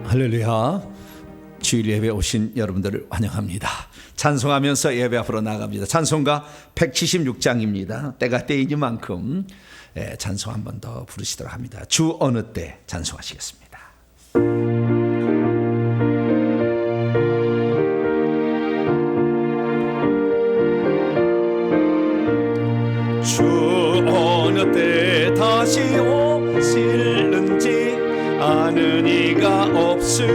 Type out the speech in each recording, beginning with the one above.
할렐루야. 주일 예배 오신 여러분들을 환영합니다. 찬송하면서 예배 앞으로 나갑니다. 찬송가 176장입니다. 때가 때이니만큼 찬송 한 번 더 부르시도록 합니다. 주 어느 때 찬송하시겠습니다. 주 어느 때 다시 오실는지 아는 이가 없으니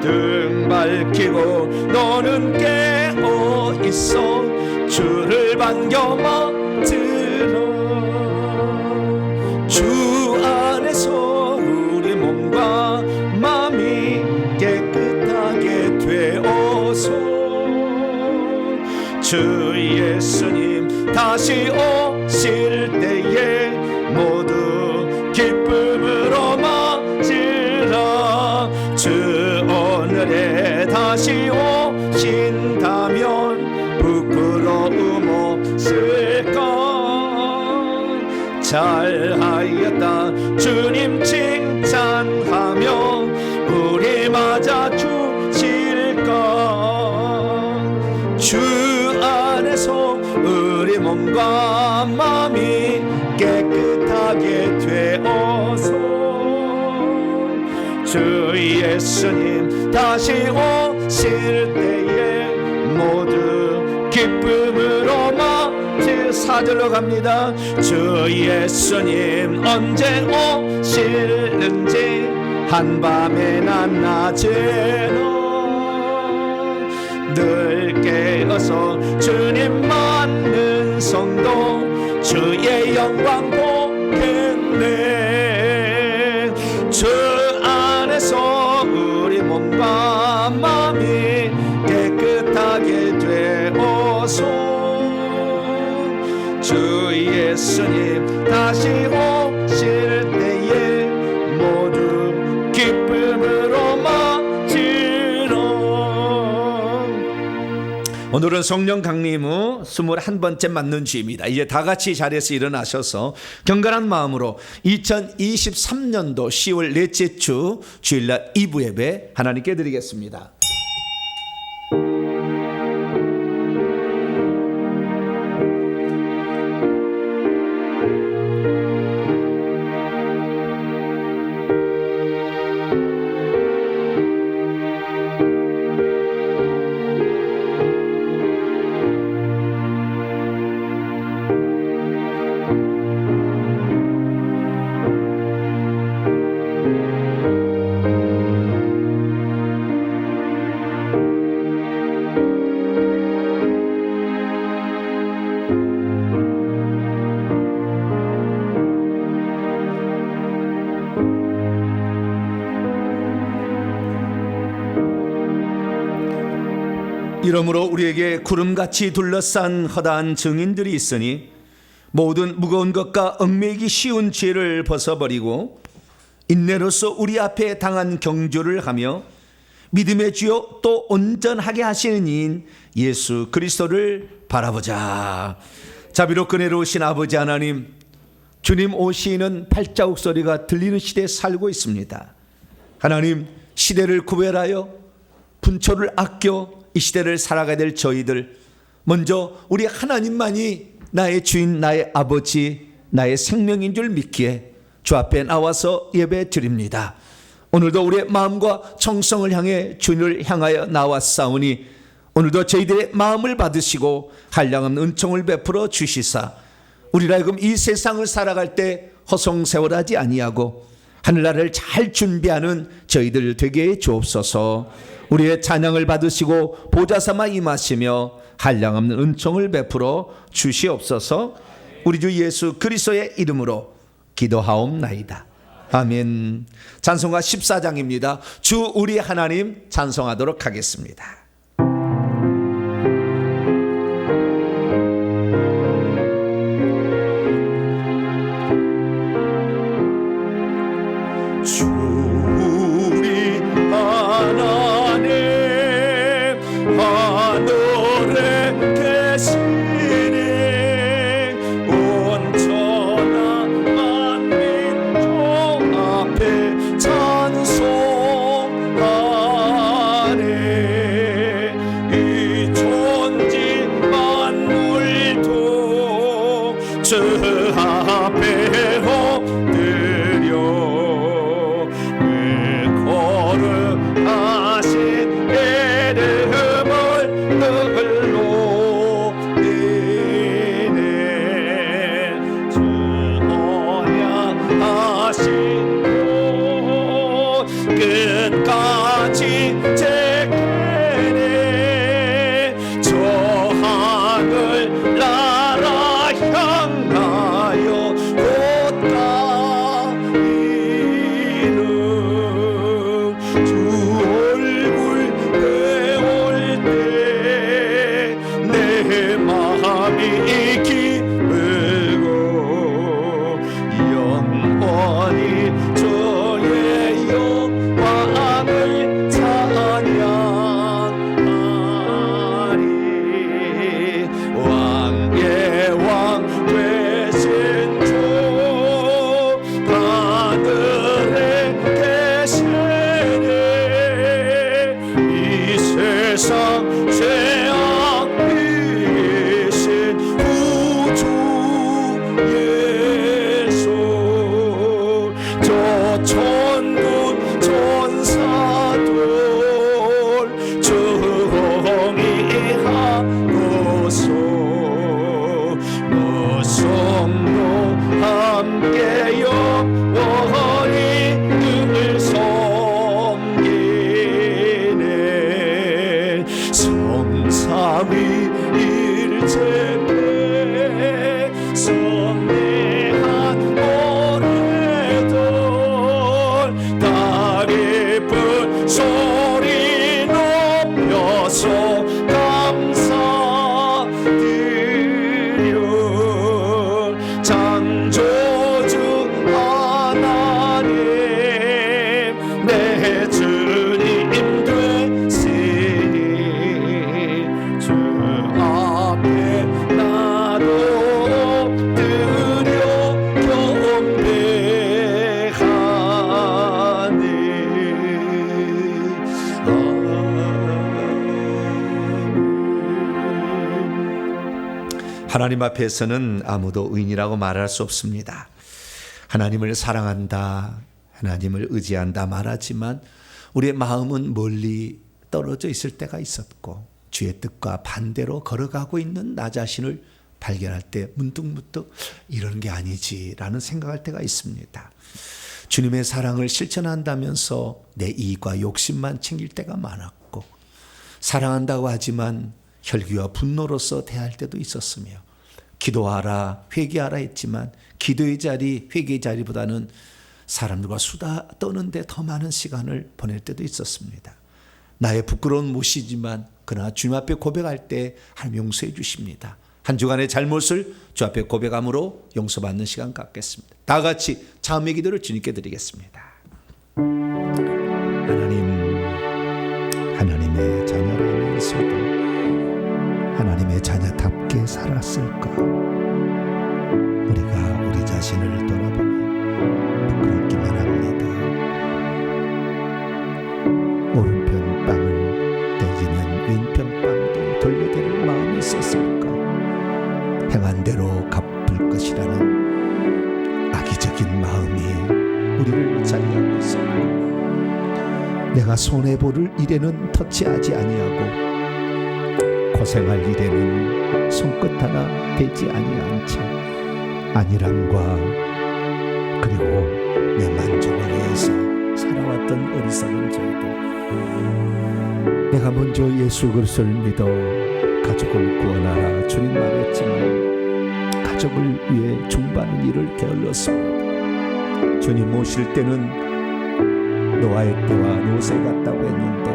등 밝히고 너는 깨어 있어 주를 반겨 맞으라. 주 안에서 우리 몸과 마음이 깨끗하게 되어서 주 예수님 다시 오실 때에 모두 기쁨으로 맞으라. 주 오늘에 다시 오신다면 부끄러움 없을까. 잘하였다 주님 칭찬하며 우리 맞아 주실까. 주 안에서 우리 몸과 마음이 깨끗하게 되어서 주 예수님 다시 오실 때에 모두 기쁨으로 맞을. 4절로 갑니다. 주 예수님 언제 오실는지 한밤에나 낮에나 늘 깨어서 주님 맞는 성도 주의 영광 보겠네. 주 안에서 우리 몸과 마음이 깨끗하게 되어서 주 예수님 다시 오실 때에 모두 기쁨으로 맞으라. 오늘은 성령 강림 후 21번째 맞는 주입니다. 이제 다 같이 자리에서 일어나셔서 경건한 마음으로 2023년도 10월 넷째 주 주일날 2부 예배 하나님께 드리겠습니다. 이러므로 우리에게 구름같이 둘러싼 허다한 증인들이 있으니 모든 무거운 것과 얽매이기 쉬운 죄를 벗어버리고 인내로서 우리 앞에 당한 경주를 하며 믿음의 주요 또 온전하게 하시는 이인 예수 그리스도를 바라보자. 자비롭고 은혜로우신 아버지 하나님, 주님 오시는 발자국 소리가 들리는 시대에 살고 있습니다. 하나님, 시대를 구별하여 분초를 아껴 이 시대를 살아가야 될 저희들, 먼저 우리 하나님만이 나의 주인, 나의 아버지, 나의 생명인 줄 믿기에 주 앞에 나와서 예배 드립니다. 오늘도 우리의 마음과 정성을 향해 주님을 향하여 나왔사오니 오늘도 저희들의 마음을 받으시고 한량없는 은총을 베풀어 주시사 우리라 하여금 이 세상을 살아갈 때 허송세월하지 아니하고 하늘나라를 잘 준비하는 저희들 되게 해 주옵소서. 우리의 찬양을 받으시고 보좌삼아 임하시며 한량없는 은총을 베풀어 주시옵소서. 우리 주 예수 그리스도의 이름으로 기도하옵나이다. 아멘. 찬송가 14장입니다. 주 우리 하나님 찬송하도록 하겠습니다. 주 우리 하나님 하늘에 계시니 온전한 만민족 앞에 삼위일체에 성례한 노래들 다 기쁜 소리 높여서 감사드려 창조주 하나님 내 주님 되시니 주 앞에 나도 드려 경배하네. 하나님 앞에서는 아무도 의인이라고 말할 수 없습니다. 하나님을 사랑한다, 하나님을 의지한다 말하지만 우리의 마음은 멀리 떨어져 있을 때가 있었고 주의 뜻과 반대로 걸어가고 있는 나 자신을 발견할 때 문득문득 이런 게 아니지라는 생각할 때가 있습니다. 주님의 사랑을 실천한다면서 내 이익과 욕심만 챙길 때가 많았고 사랑한다고 하지만 혈기와 분노로서 대할 때도 있었으며 기도하라 회개하라 했지만 기도의 자리 회개의 자리보다는 사람들과 수다 떠는데 더 많은 시간을 보낼 때도 있었습니다. 나의 부끄러운 못이지만 그러나 주님 앞에 고백할 때 하나님 용서해 주십니다. 한 주간의 잘못을 주 앞에 고백함으로 용서받는 시간 갖겠습니다. 다 같이 자음의 기도를 주님께 드리겠습니다. 하나님의 자녀라면서도 하나님의 자녀답게 살았을까? 우리가 우리 자신을 돌아보면 부끄럽기만 합니다. 오른편 뺨을 때리면 왼편 뺨도 돌려대를 마음이 있었을까? 행한 대로 갚을 것이라는 악의적인 마음이 우리를 자리하고 있습니다. 내가 손해볼 일에는 터치하지 아니하고 고생할 일에는 손끝 하나 대지 아니한 채 안일함과 그리고 내 만족을 위해서 살아왔던 어리석은 저희들, 내가 먼저 예수 그리스도를 믿어 가족을 구원하라 주님 말했지만 가족을 위해 중반은 일을 게을렀습니다. 주님 오실 때는 노아의 때와 롯에 같다고 했는데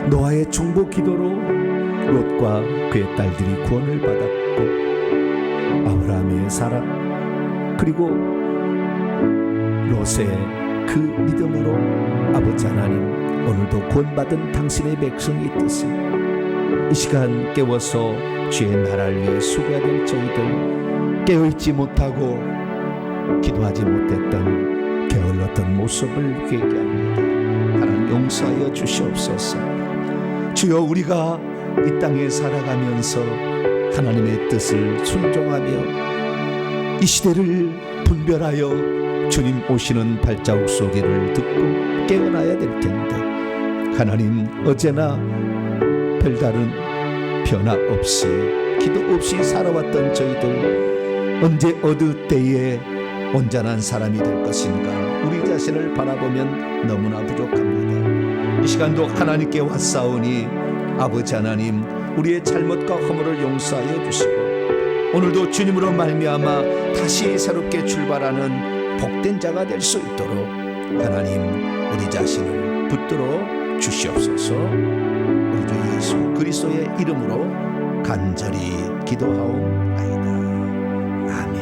노아의 중보 기도로 롯과 그의 딸들이 구원을 받았고 아브라함의 사랑 그리고 롯의 그 믿음으로 아버지 하나님 오늘도 구원받은 당신의 백성의 뜻을 이 시간 깨워서 주의 나라를 위해 수고해야 될 저희들, 깨어있지 못하고 기도하지 못했던 게을렀던 모습을 회개합니다. 하나님 용서하여 주시옵소서. 주여, 우리가 이 땅에 살아가면서 하나님의 뜻을 순종하며 이 시대를 분별하여 주님 오시는 발자국 소리를 듣고 깨어나야 될 텐데, 하나님 어제나 별다른 변화 없이 기도 없이 살아왔던 저희들 언제 어느 때에 온전한 사람이 될 것인가 우리 자신을 바라보면 너무나 부족합니다. 이 시간도 하나님께 왔사오니 아버지 하나님, 우리의 잘못과 허물을 용서하여 주시고 오늘도 주님으로 말미암아 다시 새롭게 출발하는 복된 자가 될 수 있도록 하나님 우리 자신을 붙들어 주시옵소서. 우리 주 예수 그리스도의 이름으로 간절히 기도하옵나이다. 아멘.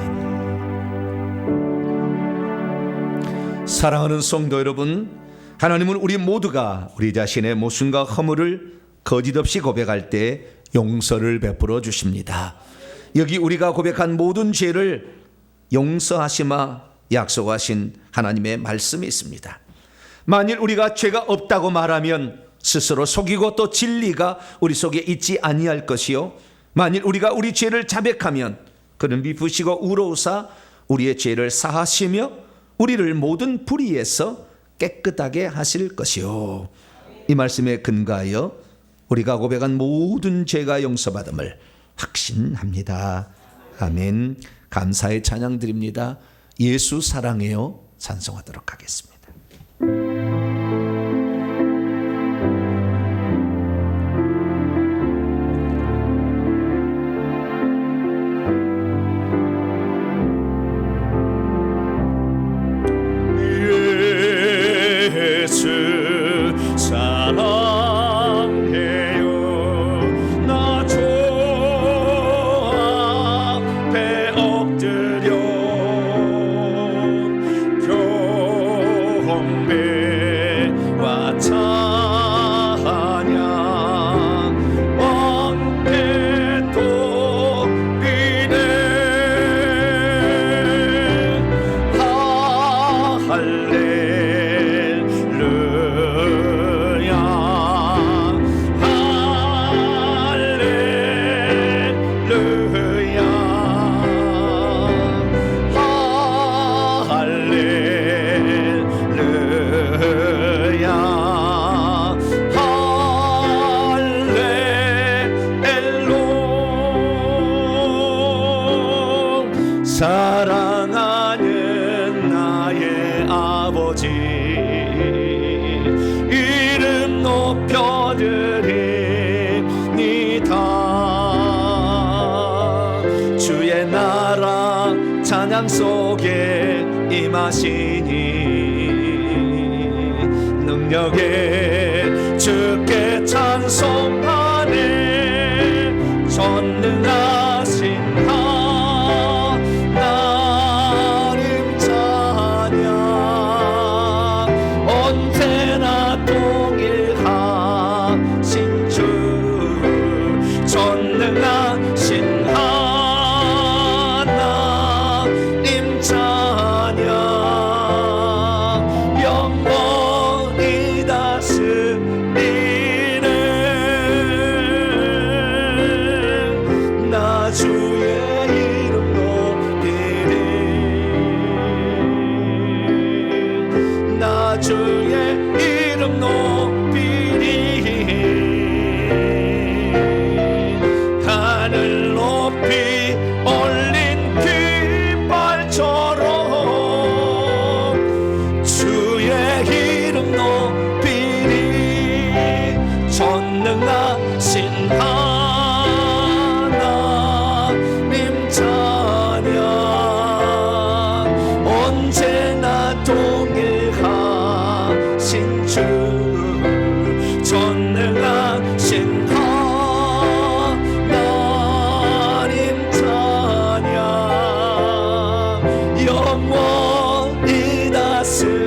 사랑하는 성도 여러분, 하나님은 우리 모두가 우리 자신의 모순과 허물을 거짓없이 고백할 때 용서를 베풀어 주십니다. 여기 우리가 고백한 모든 죄를 용서하시마 약속하신 하나님의 말씀이 있습니다. 만일 우리가 죄가 없다고 말하면 스스로 속이고 또 진리가 우리 속에 있지 아니할 것이요, 만일 우리가 우리 죄를 자백하면 그는 미쁘시고 의로우사 우리의 죄를 사하시며 우리를 모든 불의에서 깨끗하게 하실 것이요. 이 말씀에 근거하여 우리가 고백한 모든 죄가 용서받음을 확신합니다. 아멘. 감사의 찬양 드립니다. 예수 사랑해요 찬송하도록 하겠습니다. 찬양 속에 임하시니 능력에 주께 찬송하네 전능하신 하나님 찬양 언제나 동일하신 주 전능하신 하나님 찬양 영원히 다스리네 나 주의 이름 높이리 나 주의 이름 높이리 하늘 높이 올린 깃발처럼 주의 이름 높이리 전능하신 하나님 찬양 언제나 동일하신 주 전능하신 하나님 찬양 영원히 다스리네.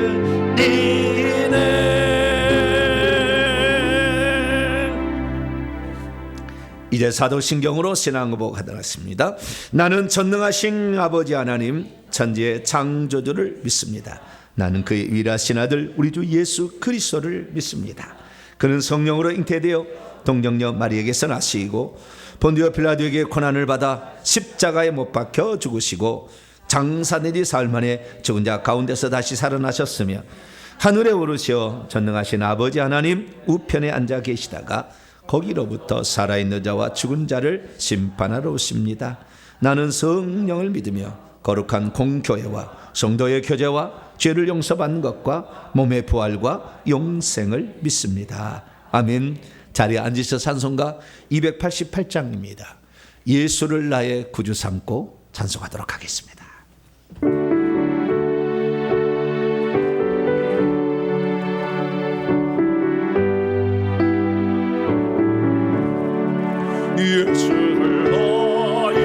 이제 사도신경으로 신앙고백하도록 하겠습니다. 나는 전능하신 아버지 하나님 천지의 창조주를 믿습니다. 나는 그의 위라신 아들 우리 주 예수 그리스도를 믿습니다. 그는 성령으로 잉태되어 동정녀 마리에게서 나시고 본디오 빌라도에게 고난을 받아 십자가에 못 박혀 죽으시고 장사내리 사흘 만에 죽은 자 가운데서 다시 살아나셨으며 하늘에 오르시어 전능하신 아버지 하나님 우편에 앉아 계시다가 거기로부터 살아있는 자와 죽은 자를 심판하러 오십니다. 나는 성령을 믿으며 거룩한 공교회와 성도의 교제와 죄를 용서받는 것과 몸의 부활과 영생을 믿습니다. 아멘. 자리에 앉으셔 찬송가 288장입니다. 예수를 나의 구주 삼고 찬송하도록 하겠습니다. 예수를 나의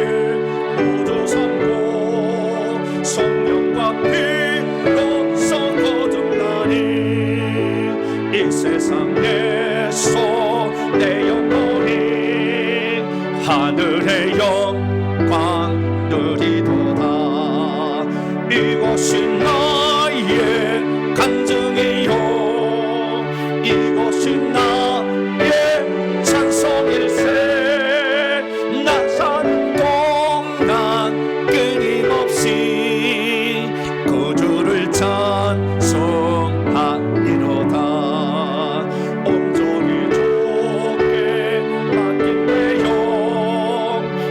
구주 삼고 성령과 피로써 거듭나니 이 세상에서 내 영혼이 하늘의 영광 누리도다. 이것이 나의 간증이요 이것이 나의 찬송일세. 나 사는 동안 끊임없이 구주를 찬송하리로다. 온전히 주께 맡긴 내 영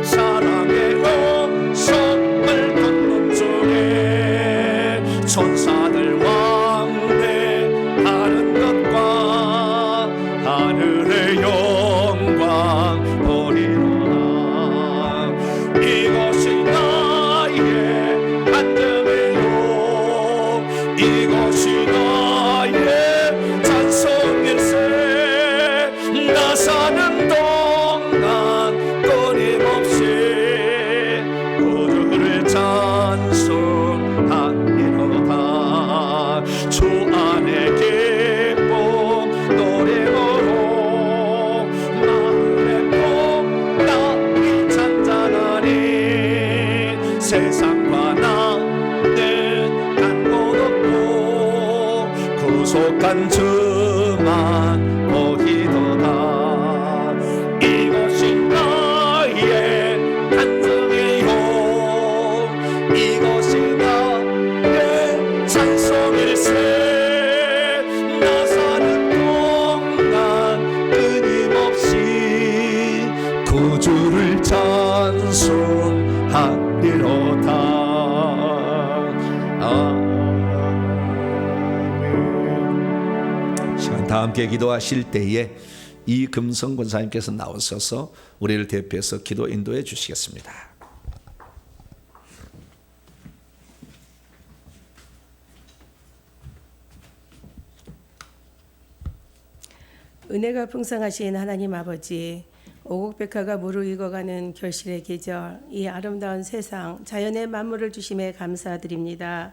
사랑의 음성을 듣는 중에 천사들 왕래하는 것과 하늘의 영광 보리로다. 이것이 나의 간증이요 이것이 나의 찬송일세. 나 사는 동안 끊임없이 구주를 찬송하리로다. 주 안에 기쁨 노래로 마음의 봄나이 잔잔하니 세상과 나는 간 곳 없고 구속한 주만 보이도다. 이것이 나의 간증이요 이것이 나의 찬송일세. 나 사는 동안 끊임없이 구주를 찬송하리로다. 아멘. 시간 다 함께 기도하실 때에 이금성 권사님께서 나오셔서 우리를 대표해서 기도 인도해 주시겠습니다. 은혜가 풍성하신 하나님 아버지, 오곡백화가 무르익어가는 결실의 계절, 이 아름다운 세상, 자연의 만물을 주심에 감사드립니다.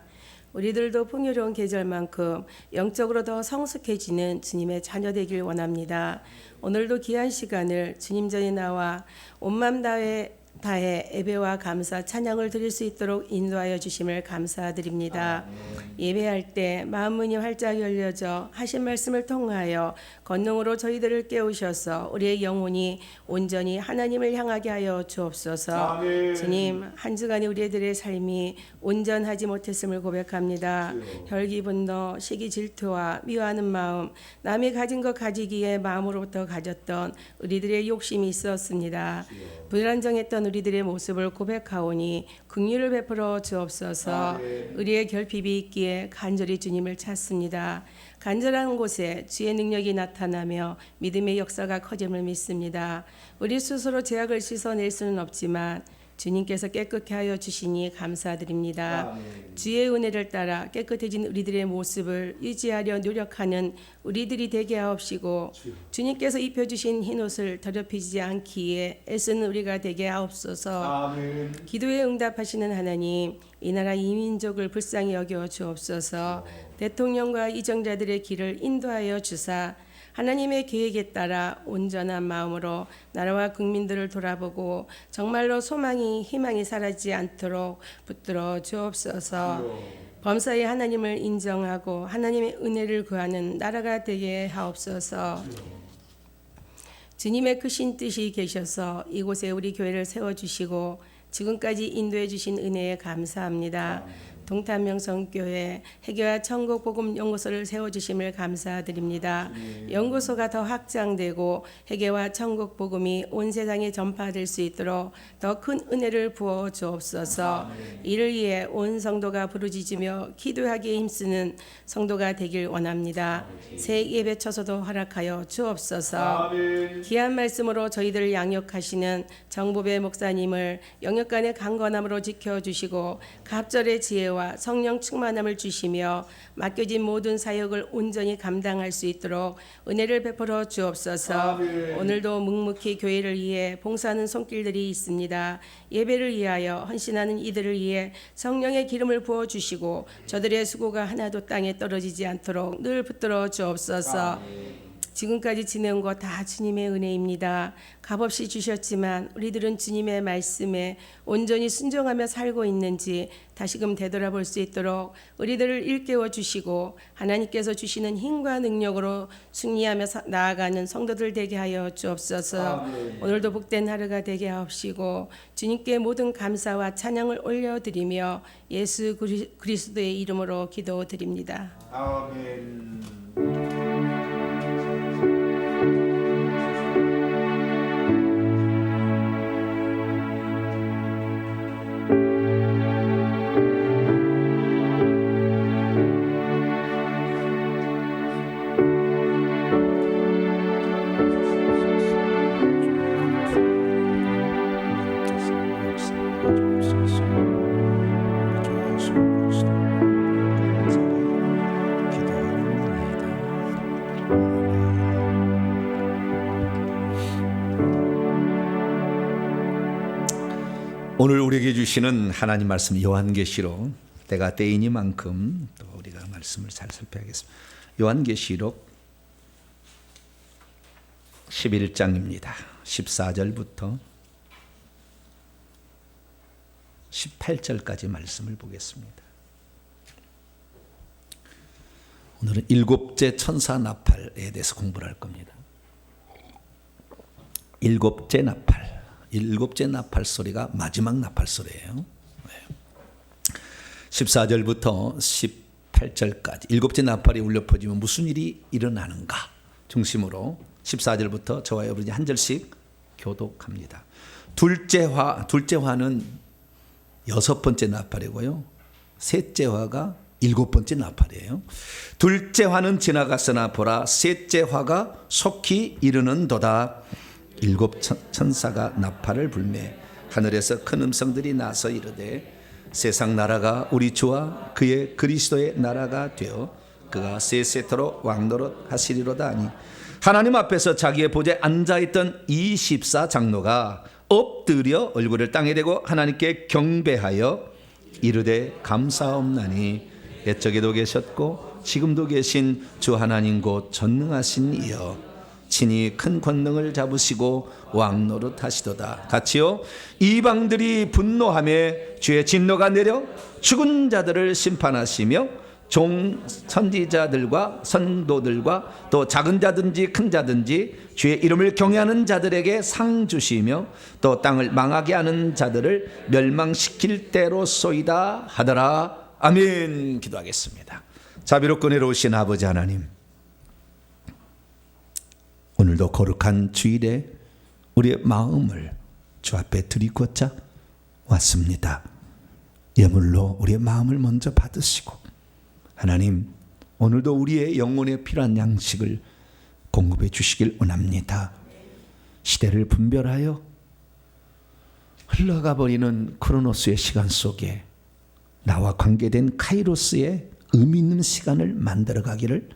우리들도 풍요로운 계절만큼 영적으로 더 성숙해지는 주님의 자녀 되길 원합니다. 오늘도 귀한 시간을 주님 전에 나와 온맘 다해 예배와 감사 찬양을 드릴 수 있도록 인도하여 주심을 감사드립니다. 예배할 때 마음 문이 활짝 열려져 하신 말씀을 통하여 권능으로 저희들을 깨우셔서 우리의 영혼이 온전히 하나님을 향하게 하여 주옵소서. 주님, 한 주간의 우리들의 삶이 온전하지 못했음을 고백합니다. 혈기 분노, 시기 질투와 미워하는 마음, 남이 가진 것 가지기에 마음으로부터 가졌던 우리들의 욕심이 있었습니다. 불안정했던 우리들의 모습을 고백하오니 긍휼을 베풀어 주옵소서. 우리의 결핍이 있기에 간절히 주님을 찾습니다. 간절한 곳에 주의 능력이 나타나며 믿음의 역사가 커짐을 믿습니다. 우리 스스로 죄악을 씻어낼 수는 없지만 주님께서 깨끗게 하여 주시니 감사드립니다. 주의 은혜를 따라 깨끗해진 우리들의 모습을 유지하려 노력하는 우리들이 되게 하옵시고 주님께서 입혀주신 흰옷을 더럽히지 않기에 애쓰는 우리가 되게 하옵소서. 기도에 응답하시는 하나님, 이 나라 이민족을 불쌍히 여겨 주옵소서. 대통령과 이정자들의 길을 인도하여 주사 하나님의 계획에 따라 온전한 마음으로 나라와 국민들을 돌아보고 정말로 소망이 희망이 사라지지 않도록 붙들어 주옵소서. 범사에 하나님을 인정하고 하나님의 은혜를 구하는 나라가 되게 하옵소서. 주님의 크신 뜻이 계셔서 이곳에 우리 교회를 세워주시고 지금까지 인도해 주신 은혜에 감사합니다. 동탄명성교회 해교와 천국복음연구소를 세워주심을 감사드립니다. 연구소가 더 확장되고 해교와 천국복음이 온 세상에 전파될 수 있도록 더 큰 은혜를 부어 주옵소서. 이를 위해 온 성도가 부르짖으며 기도하기에 힘쓰는 성도가 되길 원합니다. 새 예배 처소도 허락하여 주옵소서. 귀한 말씀으로 저희들을 양육하시는 정보배 목사님을 영역간의 강건함으로 지켜주시고 갑절의 지혜와 성령 충만함을 주시며 맡겨진 모든 사역을 온전히 감당할 수 있도록 은혜를 베풀어 주옵소서. 오늘도 묵묵히 교회를 위해 봉사하는 손길들이 있습니다. 예배를 위하여 헌신하는 이들을 위해 성령의 기름을 부어 주시고 저들의 수고가 하나도 땅에 떨어지지 않도록 늘 붙들어 주옵소서. 지금까지 지내온 것 다 주님의 은혜입니다. 값없이 주셨지만 우리들은 주님의 말씀에 온전히 순종하며 살고 있는지 다시금 되돌아볼 수 있도록 우리들을 일깨워 주시고 하나님께서 주시는 힘과 능력으로 승리하며 나아가는 성도들 되게 하여 주옵소서. 오늘도 복된 하루가 되게 하옵시고 주님께 모든 감사와 찬양을 올려드리며 예수 그리스도의 이름으로 기도드립니다. 아멘. 오늘 우리에게 주시는 하나님 말씀 요한계시록, 때가 때이니만큼 또 우리가 말씀을 잘 살펴야겠습니다. 요한계시록 11장입니다. 14절부터 18절까지 말씀을 보겠습니다. 오늘은 일곱째 천사 나팔에 대해서 공부를 할 겁니다. 일곱째 나팔. 일곱째 나팔 소리가 마지막 나팔 소리예요. 14절부터 18절까지 일곱째 나팔이 울려 퍼지면 무슨 일이 일어나는가 중심으로 14절부터 저와 여러분이 한 절씩 교독합니다. 둘째 화는 여섯 번째 나팔이고요. 셋째 화가 일곱 번째 나팔이에요. 둘째 화는 지나갔으나 보라, 셋째 화가 속히 이르는도다. 일곱 천사가 나팔을 불매 하늘에서 큰 음성들이 나서 이르되 세상 나라가 우리 주와 그의 그리스도의 나라가 되어 그가 세세토록 왕노릇 하시리로다 하니 하나님 앞에서 자기의 보좌에 앉아있던 24장로가 엎드려 얼굴을 땅에 대고 하나님께 경배하여 이르되 감사옵나니 옛적에도 계셨고 지금도 계신 주 하나님 곧 전능하신 이여 친히 큰 권능을 잡으시고 왕 노릇하시도다. 같이요. 이방들이 분노하며 주의 진노가 내려 죽은 자들을 심판하시며 종 선지자들과 선도들과 또 작은 자든지 큰 자든지 주의 이름을 경외하는 자들에게 상 주시며 또 땅을 망하게 하는 자들을 멸망시킬 때로소이다 하더라. 아멘. 기도하겠습니다. 자비롭고 은혜로우신 아버지 하나님, 오늘도 거룩한 주일에 우리의 마음을 주 앞에 드리고자 왔습니다. 예물로 우리의 마음을 먼저 받으시고 하나님, 오늘도 우리의 영혼에 필요한 양식을 공급해 주시길 원합니다. 시대를 분별하여 흘러가 버리는 크로노스의 시간 속에 나와 관계된 카이로스의 의미 있는 시간을 만들어 가기를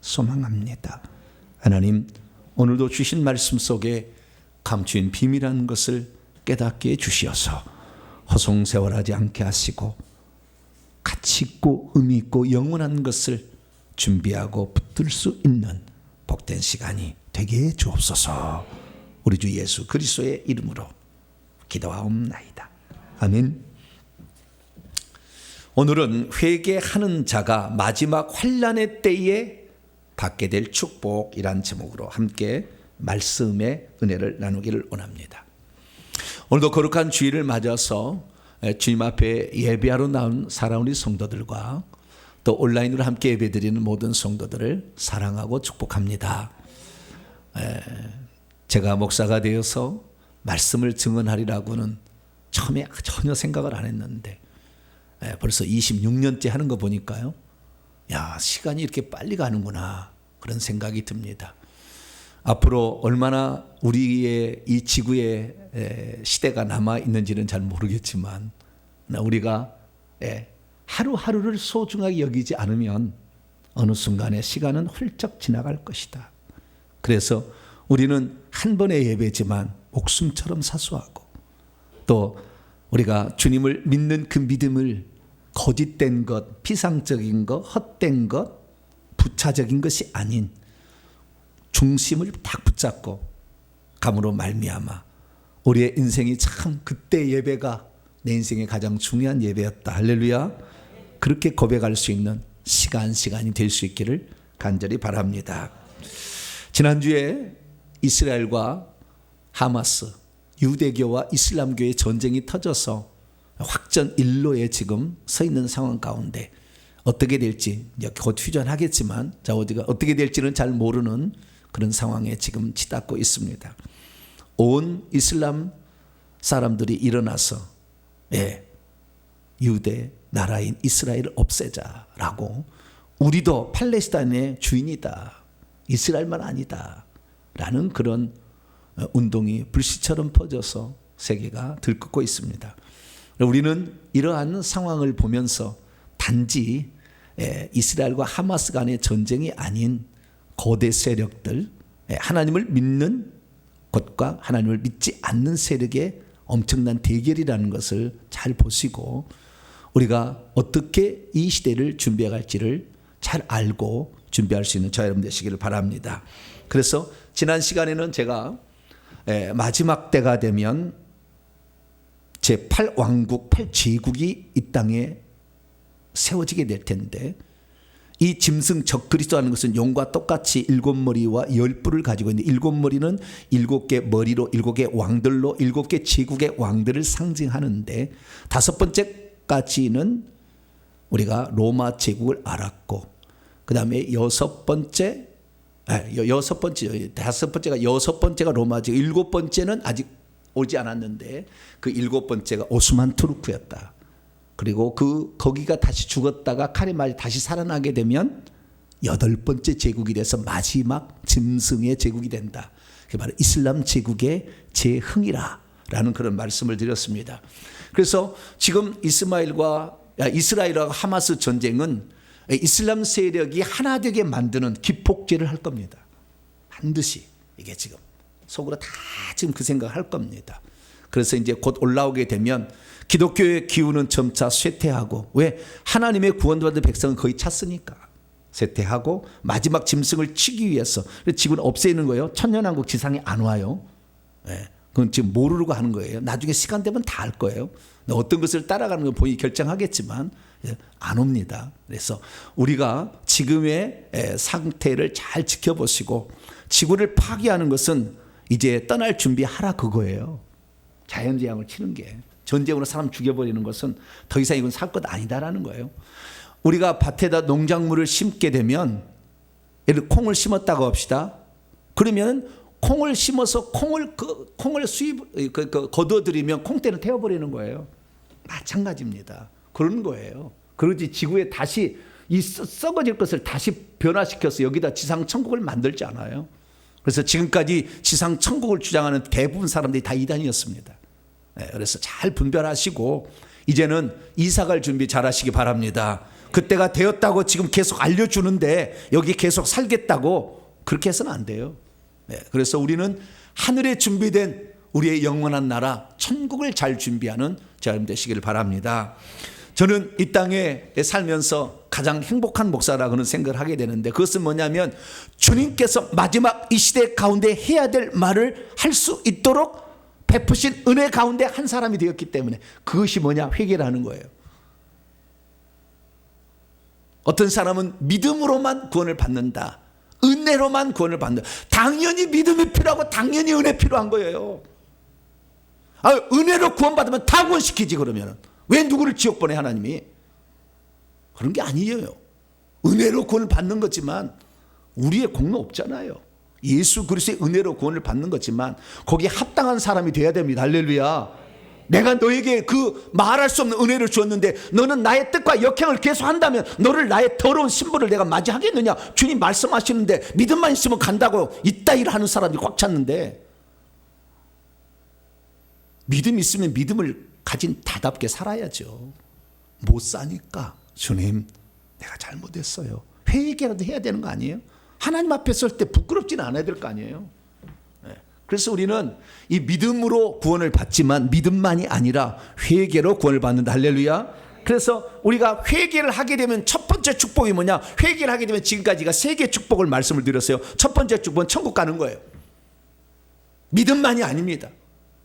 소망합니다. 하나님, 오늘도 주신 말씀 속에 감추인 비밀한 것을 깨닫게 해주시어서 허송세월하지 않게 하시고 가치 있고 의미 있고 영원한 것을 준비하고 붙들 수 있는 복된 시간이 되게 해 주옵소서. 우리 주 예수 그리스도의 이름으로 기도하옵나이다. 아멘. 오늘은 회개하는 자가 마지막 환난의 때에 받게 될 축복이란 제목으로 함께 말씀의 은혜를 나누기를 원합니다. 오늘도 거룩한 주일을 맞아서 주님 앞에 예배하러 나온 사랑하는 성도들과 또 온라인으로 함께 예배드리는 모든 성도들을 사랑하고 축복합니다. 제가 목사가 되어서 말씀을 증언하리라고는 처음에 전혀 생각을 안 했는데 벌써 26년째 하는 거 보니까요, 야, 시간이 이렇게 빨리 가는구나 그런 생각이 듭니다. 앞으로 얼마나 우리의 이 지구의 시대가 남아 있는지는 잘 모르겠지만 우리가 하루하루를 소중하게 여기지 않으면 어느 순간에 시간은 훌쩍 지나갈 것이다. 그래서 우리는 한 번의 예배지만 목숨처럼 사소하고 또 우리가 주님을 믿는 그 믿음을 거짓된 것, 피상적인 것, 헛된 것, 부차적인 것이 아닌 중심을 딱 붙잡고 감으로 말미암아 우리의 인생이 참 그때 예배가 내 인생의 가장 중요한 예배였다. 할렐루야. 그렇게 고백할 수 있는 시간이 될 수 있기를 간절히 바랍니다. 지난주에 이스라엘과 하마스, 유대교와 이슬람교의 전쟁이 터져서 확전 일로에 지금 서 있는 상황 가운데 어떻게 될지 곧 휴전하겠지만 우리가 어떻게 될지는 잘 모르는 그런 상황에 지금 치닫고 있습니다. 온 이슬람 사람들이 일어나서 유대 나라인 이스라엘을 없애자라고, 우리도 팔레스타인의 주인이다, 이스라엘만 아니다 라는 그런 운동이 불씨처럼 퍼져서 세계가 들끓고 있습니다. 우리는 이러한 상황을 보면서 단지 이스라엘과 하마스 간의 전쟁이 아닌 거대 세력들, 하나님을 믿는 것과 하나님을 믿지 않는 세력의 엄청난 대결이라는 것을 잘 보시고 우리가 어떻게 이 시대를 준비해갈지를 잘 알고 준비할 수 있는 저와 여러분 되시기를 바랍니다. 그래서 지난 시간에는 제가 마지막 때가 되면 제8왕국, 8제국이 이 땅에 세워지게 될 텐데, 이 짐승 적그리스도라는 것은 용과 똑같이 7머리와 10뿔을 가지고 있는데 7머리는 7개 머리로 7개 왕들로 7개 제국의 왕들을 상징하는데, 5번째까지는 우리가 로마 제국을 알았고, 그 다음에 5번째가 6번째가 로마 제국, 7번째는 아직 오지 않았는데 그 7번째가 오스만 투르크였다. 그리고 거기가 다시 죽었다가 칼에 맞아 다시 살아나게 되면 8번째 제국이 돼서 마지막 짐승의 제국이 된다. 그게 바로 이슬람 제국의 재흥이라는 그런 말씀을 드렸습니다. 그래서 지금 이스라엘과 하마스 전쟁은 이슬람 세력이 하나 되게 만드는 기폭제를 할 겁니다. 반드시 이게 지금 속으로 다 지금 그 생각을 할 겁니다. 그래서 이제 곧 올라오게 되면 기독교의 기운은 점차 쇠퇴하고, 왜? 하나님의 구원받은 백성은 거의 찼으니까 쇠퇴하고 마지막 짐승을 치기 위해서 지구는 없애는 거예요. 천년왕국 지상에 안 와요. 네. 그건 지금 모르고 하는 거예요. 나중에 시간 되면 다 알 거예요. 어떤 것을 따라가는 건 본인이 결정하겠지만 안 옵니다. 그래서 우리가 지금의 상태를 잘 지켜보시고, 지구를 파괴하는 것은 이제 떠날 준비하라 그거예요. 자연재앙을 치는 게, 전쟁으로 사람 죽여버리는 것은 더 이상 이건 살 것 아니다라는 거예요. 우리가 밭에다 농작물을 심게 되면, 예를 들어 콩을 심었다고 합시다. 그러면 콩을 심어서 콩을 거둬들이면 콩대는 태워버리는 거예요. 마찬가지입니다. 그런 거예요. 그러지 지구에 다시 이 썩어질 것을 다시 변화시켜서 여기다 지상 천국을 만들지 않아요. 그래서 지금까지 지상 천국을 주장하는 대부분 사람들이 다 이단이었습니다. 네, 그래서 잘 분별하시고 이제는 이사갈 준비 잘 하시기 바랍니다. 그때가 되었다고 지금 계속 알려주는데 여기 계속 살겠다고 그렇게 해서는 안 돼요. 네, 그래서 우리는 하늘에 준비된 우리의 영원한 나라 천국을 잘 준비하는 여러분 되시기를 바랍니다. 저는 이 땅에 살면서 가장 행복한 목사라고는 생각을 하게 되는데, 그것은 뭐냐면 주님께서 마지막 이 시대 가운데 해야 될 말을 할 수 있도록 베푸신 은혜 가운데 한 사람이 되었기 때문에, 그것이 뭐냐? 회개라는 거예요. 어떤 사람은 믿음으로만 구원을 받는다, 은혜로만 구원을 받는다. 당연히 믿음이 필요하고 당연히 은혜 필요한 거예요. 은혜로 구원받으면 다 구원시키지. 그러면 왜 누구를 지옥 보내 하나님이? 그런 게 아니에요. 은혜로 구원을 받는 거지만 우리의 공로 없잖아요. 예수 그리스도의 은혜로 구원을 받는 거지만 거기에 합당한 사람이 돼야 됩니다. 할렐루야. 내가 너에게 그 말할 수 없는 은혜를 주었는데 너는 나의 뜻과 역행을 계속 한다면 너를 나의 더러운 신분을 내가 맞이하겠느냐? 주님 말씀하시는데 믿음만 있으면 간다고 이따위를 하는 사람들이 꽉 찼는데, 믿음이 있으면 믿음을 가진 다답게 살아야죠. 못 사니까 주님 내가 잘못했어요. 회개라도 해야 되는 거 아니에요? 하나님 앞에 설 때 부끄럽지는 않아야 될 거 아니에요? 그래서 우리는 이 믿음으로 구원을 받지만 믿음만이 아니라 회개로 구원을 받는다. 할렐루야. 그래서 우리가 회개를 하게 되면 첫 번째 축복이 뭐냐? 회개를 하게 되면 지금까지가 세 개의 축복을 말씀을 드렸어요. 첫 번째 축복은 천국 가는 거예요. 믿음만이 아닙니다.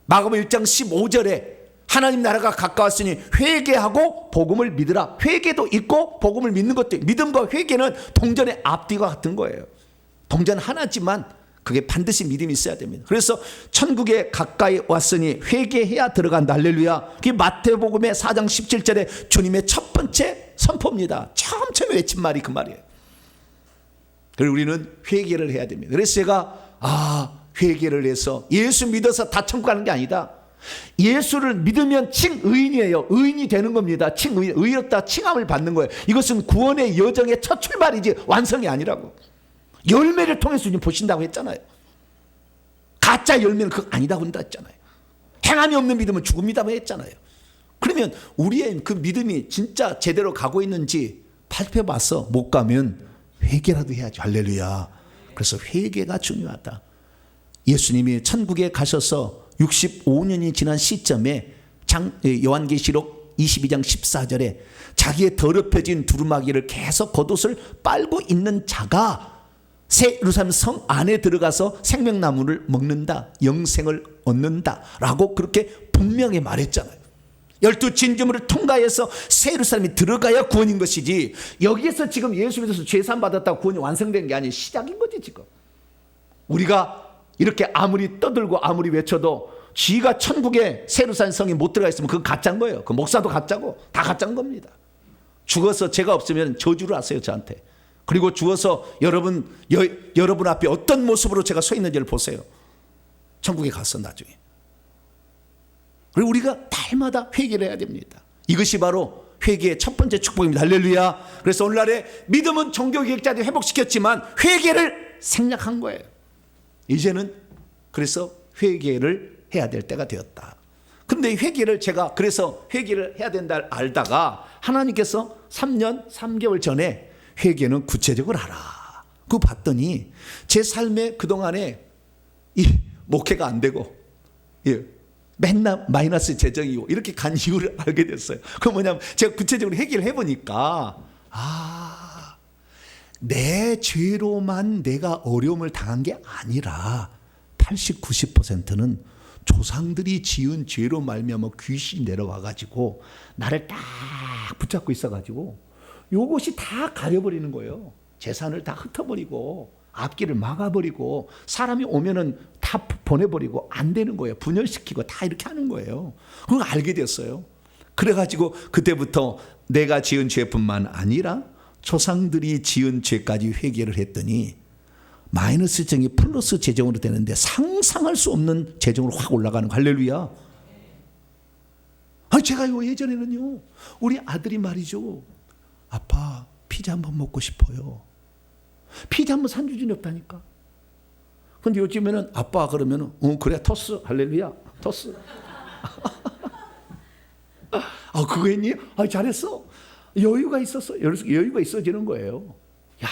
마가복음 1장 15절에 하나님 나라가 가까웠으니 회개하고 복음을 믿으라. 회개도 있고 복음을 믿는 것도 있고, 믿음과 회개는 동전의 앞뒤가 같은 거예요. 동전 하나지만 그게 반드시 믿음이 있어야 됩니다. 그래서 천국에 가까이 왔으니 회개해야 들어간다. 할렐루야. 그게 마태복음의 4장 17절에 주님의 첫 번째 선포입니다. 처음에 외친 말이 그 말이에요. 그리고 우리는 회개를 해야 됩니다. 그래서 제가 회개를 해서 예수 믿어서 다 천국 가는 게 아니다. 예수를 믿으면 칭의인이에요. 의인이 되는 겁니다. 칭의인, 의롭다 칭함을 받는 거예요. 이것은 구원의 여정의 첫 출발이지 완성이 아니라고. 열매를 통해서 주님 보신다고 했잖아요. 가짜 열매는 그거 아니다고 한다 했잖아요. 행함이 없는 믿음은 죽음이라고 했잖아요. 그러면 우리의 그 믿음이 진짜 제대로 가고 있는지 살펴봐서 못 가면 회개라도 해야죠. 할렐루야. 그래서 회개가 중요하다. 예수님이 천국에 가셔서 65년이 지난 시점에 요한계시록 22장 14절에 자기의 더럽혀진 두루마기를 계속 겉옷을 빨고 있는 자가 새 예루살렘 성 안에 들어가서 생명나무를 먹는다, 영생을 얻는다 라고 그렇게 분명히 말했잖아요. 12진주물을 통과해서 새 예루살렘이 들어가야 구원인 것이지, 여기에서 지금 예수 믿어서 죄산 받았다고 구원이 완성된 게 아니에요. 시작인 거지 지금. 우리가 이렇게 아무리 떠들고 아무리 외쳐도 쥐가 천국에 새 예루살렘 성에 못 들어가 있으면 그건 가짜인 거예요. 그 목사도 가짜고 다 가짜인 겁니다. 죽어서 제가 없으면 저주를 하세요 저한테. 그리고 죽어서 여러분 앞에 어떤 모습으로 제가 서 있는지를 보세요. 천국에 가서 나중에. 그리고 우리가 날마다 회개를 해야 됩니다. 이것이 바로 회개의 첫 번째 축복입니다. 할렐루야. 그래서 오늘날에 믿음은 종교개혁자들이 회복시켰지만 회개를 생략한 거예요. 이제는 그래서 회개를 해야 될 때가 되었다. 근데 회개를 제가 그래서 회개를 해야 된다 알다가 하나님께서 3년 3개월 전에 회개는 구체적으로 하라. 그거 봤더니 제 삶에 그동안에 이 목회가 안 되고, 예, 맨날 마이너스 재정이고 이렇게 간 이유를 알게 됐어요. 그 뭐냐면 제가 구체적으로 해결해 보니까 내 죄로만 내가 어려움을 당한 게 아니라 80, 90%는 조상들이 지은 죄로 말미암아 귀신이 내려와 가지고 나를 딱 붙잡고 있어 가지고 요것이 다 가려버리는 거예요. 재산을 다 흩어버리고 앞길을 막아버리고 사람이 오면은 다 보내버리고 안 되는 거예요. 분열시키고 다 이렇게 하는 거예요. 그걸 알게 됐어요. 그래가지고 그때부터 내가 지은 죄뿐만 아니라 조상들이 지은 죄까지 회개를 했더니 마이너스 재정이 플러스 재정으로 되는데 상상할 수 없는 재정으로 확 올라가는 거. 할렐루야. 아니 제가요 예전에는요 우리 아들이 말이죠, 아빠 피자 한번 먹고 싶어요. 피자 한번 산주준이 없다니까. 근데 요즘에는 아빠 그러면은 그래 토스. 할렐루야 토스. 그거 했니? 잘했어. 여유가 있었어. 여유가 있어지는 거예요. 야,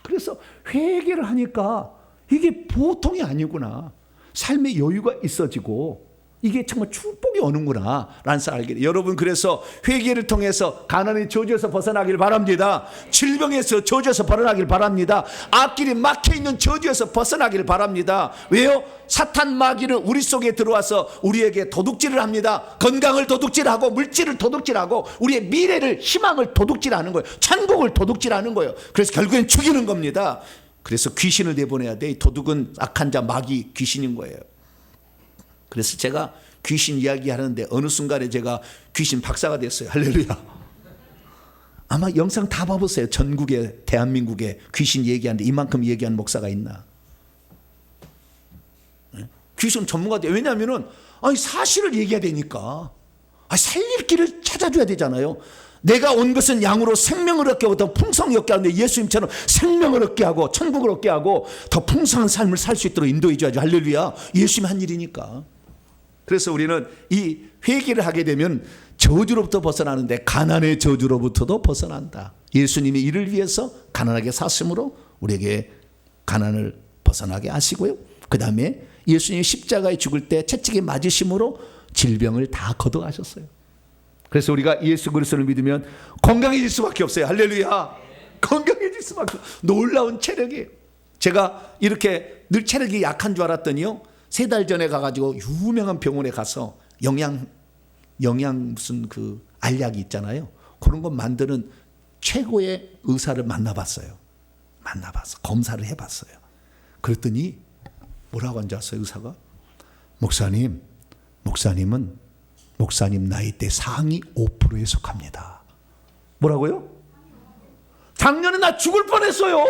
그래서 회개를 하니까 이게 보통이 아니구나. 삶의 여유가 있어지고 이게 정말 축복이 오는구나 라는 것을 알게 돼요. 여러분, 그래서 회개를 통해서 가난의 저주에서 벗어나길 바랍니다. 질병에서 저주에서 벗어나길 바랍니다. 앞길이 막혀있는 저주에서 벗어나길 바랍니다. 왜요? 사탄 마귀는 우리 속에 들어와서 우리에게 도둑질을 합니다. 건강을 도둑질하고 물질을 도둑질하고 우리의 미래를, 희망을 도둑질하는 거예요. 천국을 도둑질하는 거예요. 그래서 결국엔 죽이는 겁니다. 그래서 귀신을 내보내야 돼. 이 도둑은 악한 자, 마귀, 귀신인 거예요. 그래서 제가 귀신 이야기하는데 어느 순간에 제가 귀신 박사가 됐어요. 할렐루야. 아마 영상 다 봐보세요. 전국에, 대한민국에 귀신 얘기하는데 이만큼 얘기하는 목사가 있나. 귀신 전문가들. 왜냐하면 사실을 얘기해야 되니까. 살릴 길을 찾아줘야 되잖아요. 내가 온 것은 양으로 생명을 얻게 하고 더 풍성히 얻게 하는데 예수님처럼 생명을 얻게 하고 천국을 얻게 하고 더 풍성한 삶을 살 수 있도록 인도해 줘야죠. 할렐루야. 예수님이 한 일이니까. 그래서 우리는 이 회개를 하게 되면 저주로부터 벗어나는데 가난의 저주로부터도 벗어난다. 예수님이 이를 위해서 가난하게 사심으로 우리에게 가난을 벗어나게 하시고요. 그 다음에 예수님이 십자가에 죽을 때 채찍에 맞으심으로 질병을 다 걷어가셨어요. 그래서 우리가 예수 그리스도를 믿으면 건강해질 수밖에 없어요. 할렐루야. 건강해질 수밖에 없어요. 놀라운 체력이에요. 제가 이렇게 늘 체력이 약한 줄 알았더니요, 3달 전에 가가지고 유명한 병원에 가서 영양 무슨 그 알약이 있잖아요. 그런 거 만드는 최고의 의사를 만나봤어요. 검사를 해봤어요. 그랬더니 뭐라고 앉았어요, 의사가? 목사님은 목사님 나이대 상위 5%에 속합니다. 뭐라고요? 작년에 나 죽을 뻔했어요.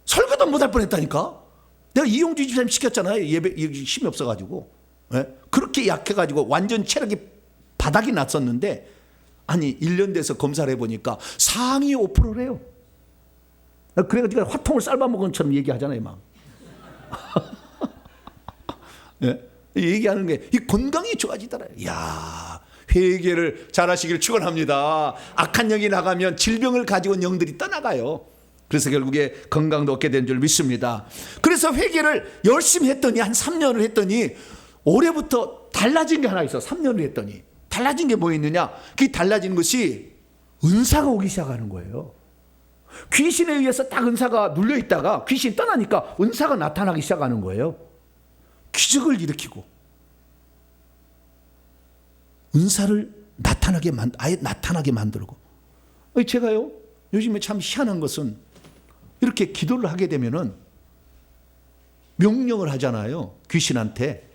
설교도 못할 뻔했다니까. 내가 이용주 집사님 시켰잖아요. 예배 힘이 없어가지고. 네? 그렇게 약해가지고 완전 체력이 바닥이 났었는데, 아니 1년 돼서 검사를 해보니까 상위 5%래요. 그래가지고 화통을 삶아먹은 것처럼 얘기하잖아요, 막. 네? 얘기하는 게 이 건강이 좋아지더라고요. 이야, 회개를 잘하시길 축원합니다. 악한 영이 나가면 질병을 가지고 온 영들이 떠나가요. 그래서 결국에 건강도 얻게 된 줄 믿습니다. 그래서 회개를 열심히 했더니 한 3년을 했더니 올해부터 달라진 게 하나 있어. 3년을 했더니 달라진 게 뭐 있느냐? 그 달라진 것이 은사가 오기 시작하는 거예요. 귀신에 의해서 딱 은사가 눌려 있다가 귀신이 떠나니까 은사가 나타나기 시작하는 거예요. 기적을 일으키고 은사를 아예 나타나게 만들고. 제가요 요즘에 참 희한한 것은 이렇게 기도를 하게 되면은 명령을 하잖아요. 귀신한테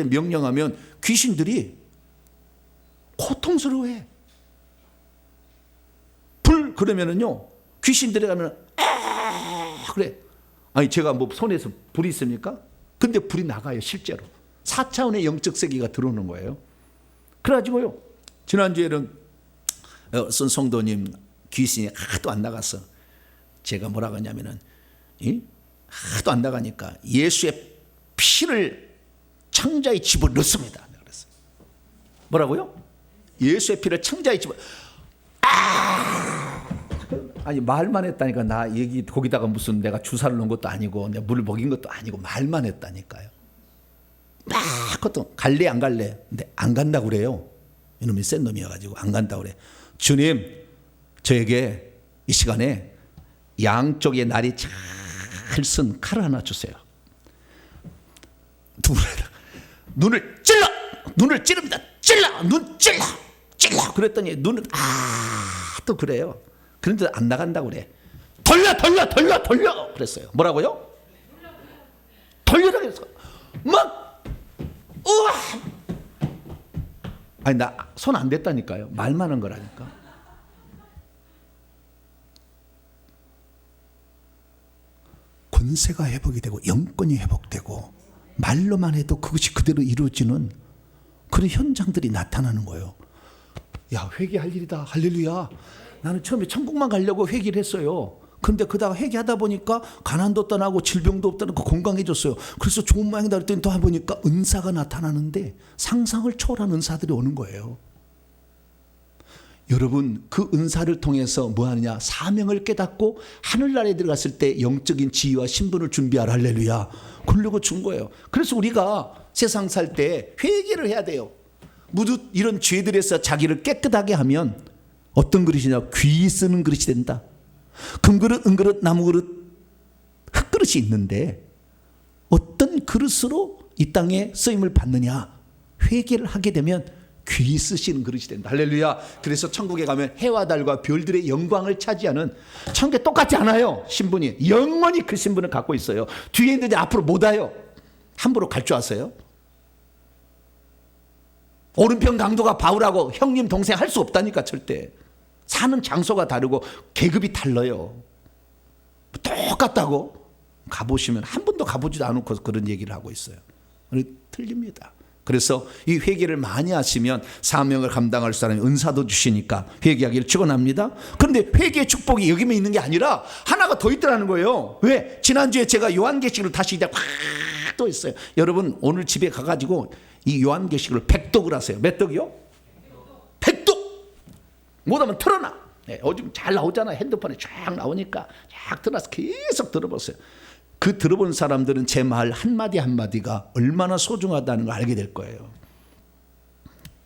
명령하면 귀신들이 고통스러워해. 불 그러면은요, 귀신들이 가면 그래. 아니 제가 뭐 손에서 불이 있습니까? 근데 불이 나가요. 실제로 4차원의 영적 세계가 들어오는 거예요. 그래가지고요, 지난주에는 어떤 성도님 귀신이 하도 안 나갔어. 제가 뭐라고 하냐면은 하도 안 나가니까 예수의 피를 창자에 집어넣습니다. 그랬어요. 뭐라고요? 예수의 피를 창자에 아니 말만 했다니까. 나 얘기 거기다가 무슨 내가 주사를 놓은 것도 아니고 내가 물을 먹인 것도 아니고 말만 했다니까요. 막 그것도 갈래 안 갈래. 근데 안 간다고 그래요. 이놈이 센 놈이어가지고 안 간다고 그래. 주님, 저에게 이 시간에 양쪽에 날이 잘 쓴 칼 하나 주세요. 눈을 찔러! 눈을 찌릅니다. 찔러! 눈 찔러! 찔러! 그랬더니 눈은 또 그래요. 그런데 안 나간다고 그래. 돌려! 그랬어요. 뭐라고요? 돌려라 그랬어. 막 우와! 아니 나 손 안 댔다니까요. 말만 한 거라니까. 권세가 회복이 되고 영권이 회복되고 말로만 해도 그것이 그대로 이루어지는 그런 현장들이 나타나는 거예요. 야, 회개할 일이다. 할렐루야. 나는 처음에 천국만 가려고 회개를 했어요. 그런데 그다가 회개하다 보니까 가난도 떠나고 질병도 없다고 건강해졌어요. 그래서 좋은 모양이다 그랬더니 또 해보니까 은사가 나타나는데 상상을 초월한 은사들이 오는 거예요. 여러분, 그 은사를 통해서 뭐 하느냐? 사명을 깨닫고 하늘나라에 들어갔을 때 영적인 지위와 신분을 준비하라. 할렐루야. 그러려고 준 거예요. 그래서 우리가 세상 살 때 회개를 해야 돼요. 모두 이런 죄들에서 자기를 깨끗하게 하면 어떤 그릇이냐? 귀 쓰는 그릇이 된다. 금그릇, 은그릇, 나무그릇, 흙그릇이 있는데 어떤 그릇으로 이 땅에 쓰임을 받느냐? 회개를 하게 되면 귀 쓰시는 그릇이 된다. 할렐루야. 그래서 천국에 가면 해와 달과 별들의 영광을 차지하는, 천국에 똑같지 않아요. 신분이 영원히 그 신분을 갖고 있어요. 뒤에 있는데 앞으로 못 와요. 함부로 갈 줄 아세요? 오른편 강도가 바울하고 형님 동생 할 수 없다니까. 절대 사는 장소가 다르고 계급이 달라요. 똑같다고 가보시면 한 번도 가보지도 않고 그런 얘기를 하고 있어요. 틀립니다. 그래서 이 회개를 많이 하시면 사명을 감당할 사람이 은사도 주시니까 회개하기를 축원합니다. 그런데 회개의 축복이 여기만 있는 게 아니라 하나가 더 있더라는 거예요. 왜? 지난주에 제가 요한계시록을 다시 또 있어요. 여러분 오늘 집에 가가지고 이 요한계시록을 100독을 하세요. 몇 독이요? 100독! 못하면 틀어놔. 네, 요즘 잘 나오잖아. 핸드폰에 쫙 나오니까 쫙 틀어서 계속 들어보세요. 그 들어본 사람들은 제 말 한마디 한마디가 얼마나 소중하다는 걸 알게 될 거예요.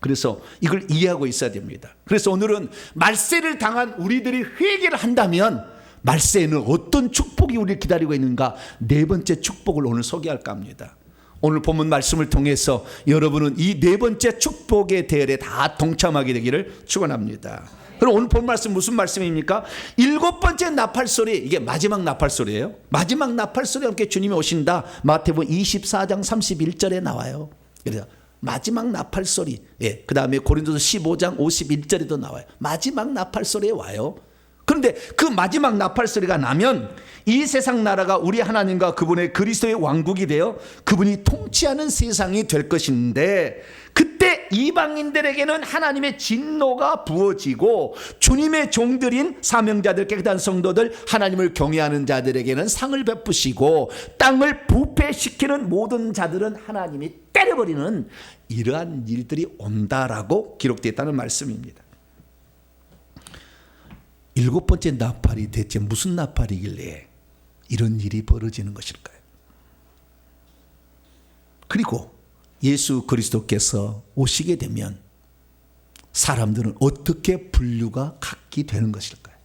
그래서 이걸 이해하고 있어야 됩니다. 그래서 오늘은 말세를 당한 우리들이 회개를 한다면 말세에는 어떤 축복이 우리를 기다리고 있는가, 네 번째 축복을 오늘 소개할까 합니다. 오늘 본문 말씀을 통해서 여러분은 이 네 번째 축복의 대열에 다 동참하게 되기를 축원합니다. 그럼 오늘 본 말씀 무슨 말씀입니까? 일곱 번째 나팔소리, 이게 마지막 나팔소리예요. 마지막 나팔소리와 함께 주님이 오신다. 마태복음 24장 31절에 나와요. 그래서 마지막 나팔소리. 예, 그 다음에 고린도서 15장 51절에도 나와요. 마지막 나팔소리에 와요. 그런데 그 마지막 나팔소리가 나면 이 세상 나라가 우리 하나님과 그분의 그리스도의 왕국이 되어 그분이 통치하는 세상이 될 것인데, 그때 이방인들에게는 하나님의 진노가 부어지고 주님의 종들인 사명자들, 깨끗한 성도들, 하나님을 경외하는 자들에게는 상을 베푸시고 땅을 부패시키는 모든 자들은 하나님이 때려버리는 이러한 일들이 온다라고 기록되어 있다는 말씀입니다. 일곱 번째 나팔이 대체 무슨 나팔이길래 이런 일이 벌어지는 것일까요? 그리고 예수 그리스도께서 오시게 되면 사람들은 어떻게 분류가 갖게 되는 것일까요?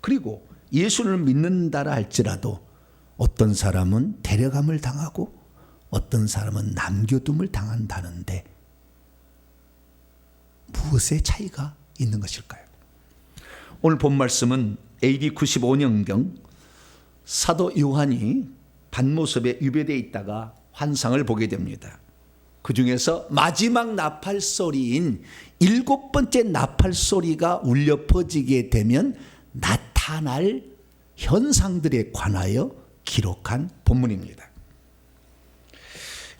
그리고 예수를 믿는다라 할지라도 어떤 사람은 데려감을 당하고 어떤 사람은 남겨둠을 당한다는데 무엇의 차이가 있는 것일까요? 오늘 본 말씀은 AD 95년경 사도 요한이 반모습에 유배되어 있다가 환상을 보게 됩니다. 그 중에서 마지막 나팔 소리인 일곱 번째 나팔 소리가 울려 퍼지게 되면 나타날 현상들에 관하여 기록한 본문입니다.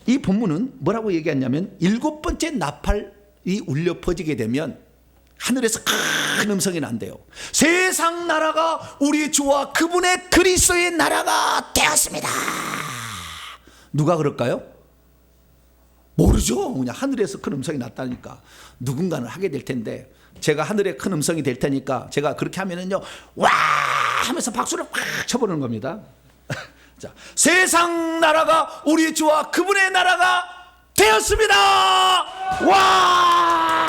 이 본문은 뭐라고 얘기하냐면, 일곱 번째 나팔이 울려 퍼지게 되면 하늘에서 큰 음성이 난대요. 세상 나라가 우리 주와 그분의 그리스도의 나라가 되었습니다. 누가 그럴까요? 모르죠. 그냥 하늘에서 큰 음성이 났다니까. 누군가는 하게 될 텐데, 제가 하늘에 큰 음성이 될 테니까 제가 그렇게 하면은요, 와 하면서 박수를 확 쳐버리는 겁니다. 자, 세상 나라가 우리 주와 그분의 나라가 되었습니다. 와!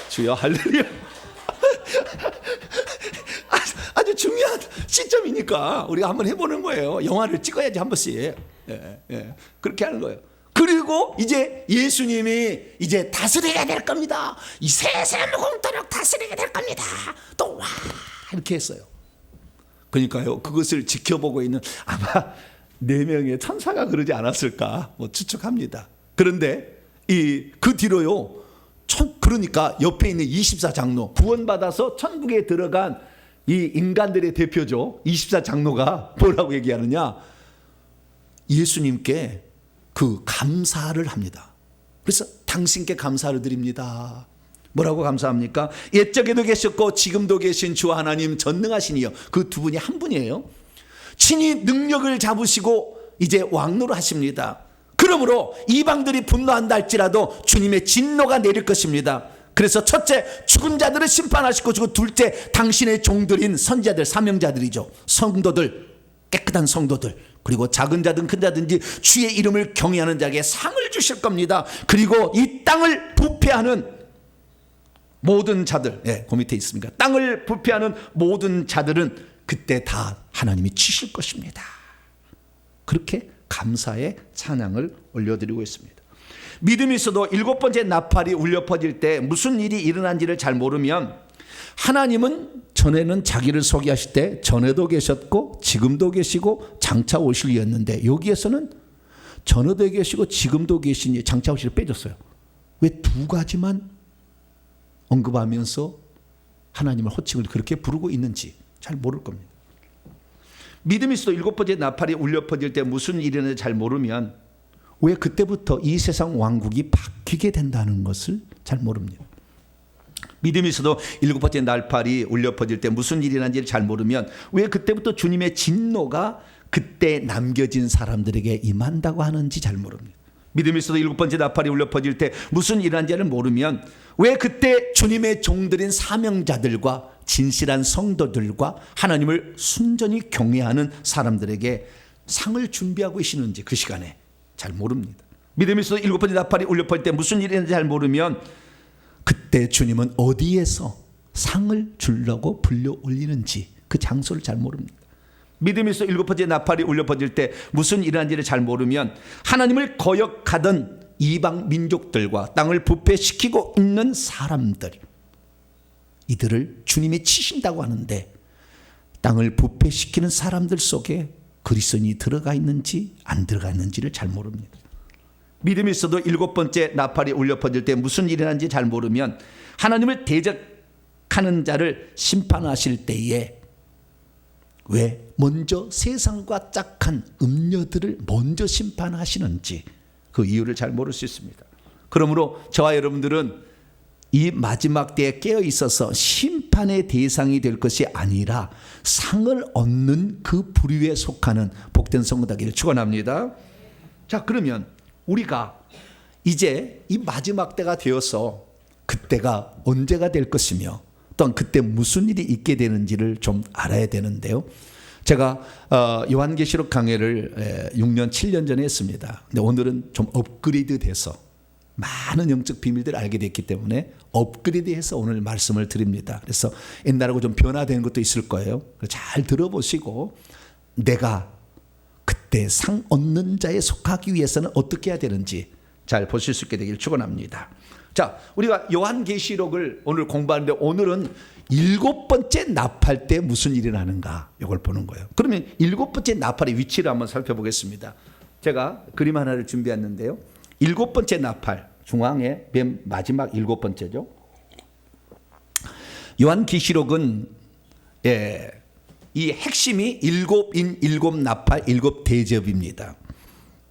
주여 할렐루야. 아주 중요한 시점이니까 우리가 한번 해보는 거예요. 영화를 찍어야지 한 번씩. 그렇게 하는 거예요. 그리고 이제 예수님이 이제 다스리게 될 겁니다. 이 세상을 무궁토록 다스리게 될 겁니다. 또 와 이렇게 했어요. 그러니까요, 그것을 지켜보고 있는 아마 4명의 천사가 그러지 않았을까 뭐 추측합니다. 그런데 그 뒤로요, 그러니까 옆에 있는 24장로, 구원받아서 천국에 들어간 이 인간들의 대표죠. 24장로가 뭐라고 얘기하느냐, 예수님께 그 감사를 합니다. 그래서 당신께 감사를 드립니다. 뭐라고 감사합니까? 옛적에도 계셨고 지금도 계신 주 하나님 전능하신 이여. 그 두 분이 한 분이에요. 친히 능력을 잡으시고 이제 왕노를 하십니다. 그러므로 이방들이 분노한다 할지라도 주님의 진노가 내릴 것입니다. 그래서 첫째, 죽은 자들을 심판하시고, 그리고 둘째, 당신의 종들인 선지자들, 사명자들이죠. 성도들, 깨끗한 성도들, 그리고 작은 자든 큰 자든지 주의 이름을 경외하는 자에게 상을 주실 겁니다. 그리고 이 땅을 부패하는 모든 자들, 그 밑에 있습니다. 땅을 부패하는 모든 자들은 그때 다 하나님이 치실 것입니다. 그렇게 감사의 찬양을 올려드리고 있습니다. 믿음이 있어도 7번째 나팔이 울려 퍼질 때 무슨 일이 일어난지를 잘 모르면, 하나님은 전에는 자기를 소개하실 때 전에도 계셨고 지금도 계시고 장차 오실 이였는데, 여기에서는 전에도 계시고 지금도 계시니 장차 오실을 빼줬어요. 왜 2가지만 언급하면서 하나님을 호칭을 그렇게 부르고 있는지 잘 모를 겁니다. 믿음이 있어도 7번째 나팔이 울려 퍼질 때 무슨 일이 일어나는지 잘 모르면, 왜 그때부터 이 세상 왕국이 바뀌게 된다는 것을 잘 모릅니다. 믿음이 있어도 7번째 나팔이 울려 퍼질 때 무슨 일이 일어나는지를 잘 모르면, 왜 그때부터 주님의 진노가 그때 남겨진 사람들에게 임한다고 하는지 잘 모릅니다. 믿음이 있어도 7번째 나팔이 울려 퍼질 때 무슨 일이 일어나는지를 모르면, 왜 그때 주님의 종들인 사명자들과 진실한 성도들과 하나님을 순전히 경외하는 사람들에게 상을 준비하고 계시는지 그 시간에 잘 모릅니다. 믿음이 있어도 7번째 나팔이 울려 퍼질 때 무슨 일이 일어나는지 잘 모르면, 그때 주님은 어디에서 상을 주려고 불려 올리는지 그 장소를 잘 모릅니다. 믿음이 있어 7번째 나팔이 울려 퍼질 때 무슨 일이 일어나는지를 잘 모르면, 하나님을 거역하던 이방 민족들과 땅을 부패시키고 있는 사람들, 이들을 주님이 치신다고 하는데, 땅을 부패시키는 사람들 속에 그리스도인이 들어가 있는지 안 들어가 있는지를 잘 모릅니다. 믿음이 있어도 7번째 나팔이 울려 퍼질 때 무슨 일이 일어나는지 잘 모르면, 하나님을 대적하는 자를 심판하실 때에 왜 먼저 세상과 짝한 음녀들을 먼저 심판하시는지 그 이유를 잘 모를 수 있습니다. 그러므로 저와 여러분들은 이 마지막 때에 깨어 있어서 심판의 대상이 될 것이 아니라 상을 얻는 그 부류에 속하는 복된 성도 되기를 축원합니다. 자, 그러면 우리가 이제 이 마지막 때가 되어서 그때가 언제가 될 것이며, 또한 그때 무슨 일이 있게 되는지를 좀 알아야 되는데요. 제가 요한계시록 강해를 6년 7년 전에 했습니다. 근데 오늘은 좀 업그레이드 돼서 많은 영적 비밀들을 알게 됐기 때문에 업그레이드해서 오늘 말씀을 드립니다. 그래서 옛날하고 좀 변화된 것도 있을 거예요. 잘 들어보시고 내가 그때 상 얻는 자에 속하기 위해서는 어떻게 해야 되는지 잘 보실 수 있게 되기를 축원합니다. 자, 우리가 요한계시록을 오늘 공부하는데, 오늘은 7번째 나팔 때 무슨 일이 나는가 이걸 보는 거예요. 그러면 7번째 나팔의 위치를 한번 살펴보겠습니다. 제가 그림 하나를 준비했는데요. 7번째 나팔 중앙에 맨 마지막 7번째죠. 요한계시록은 이 핵심이 7인 7나팔 7대접입니다.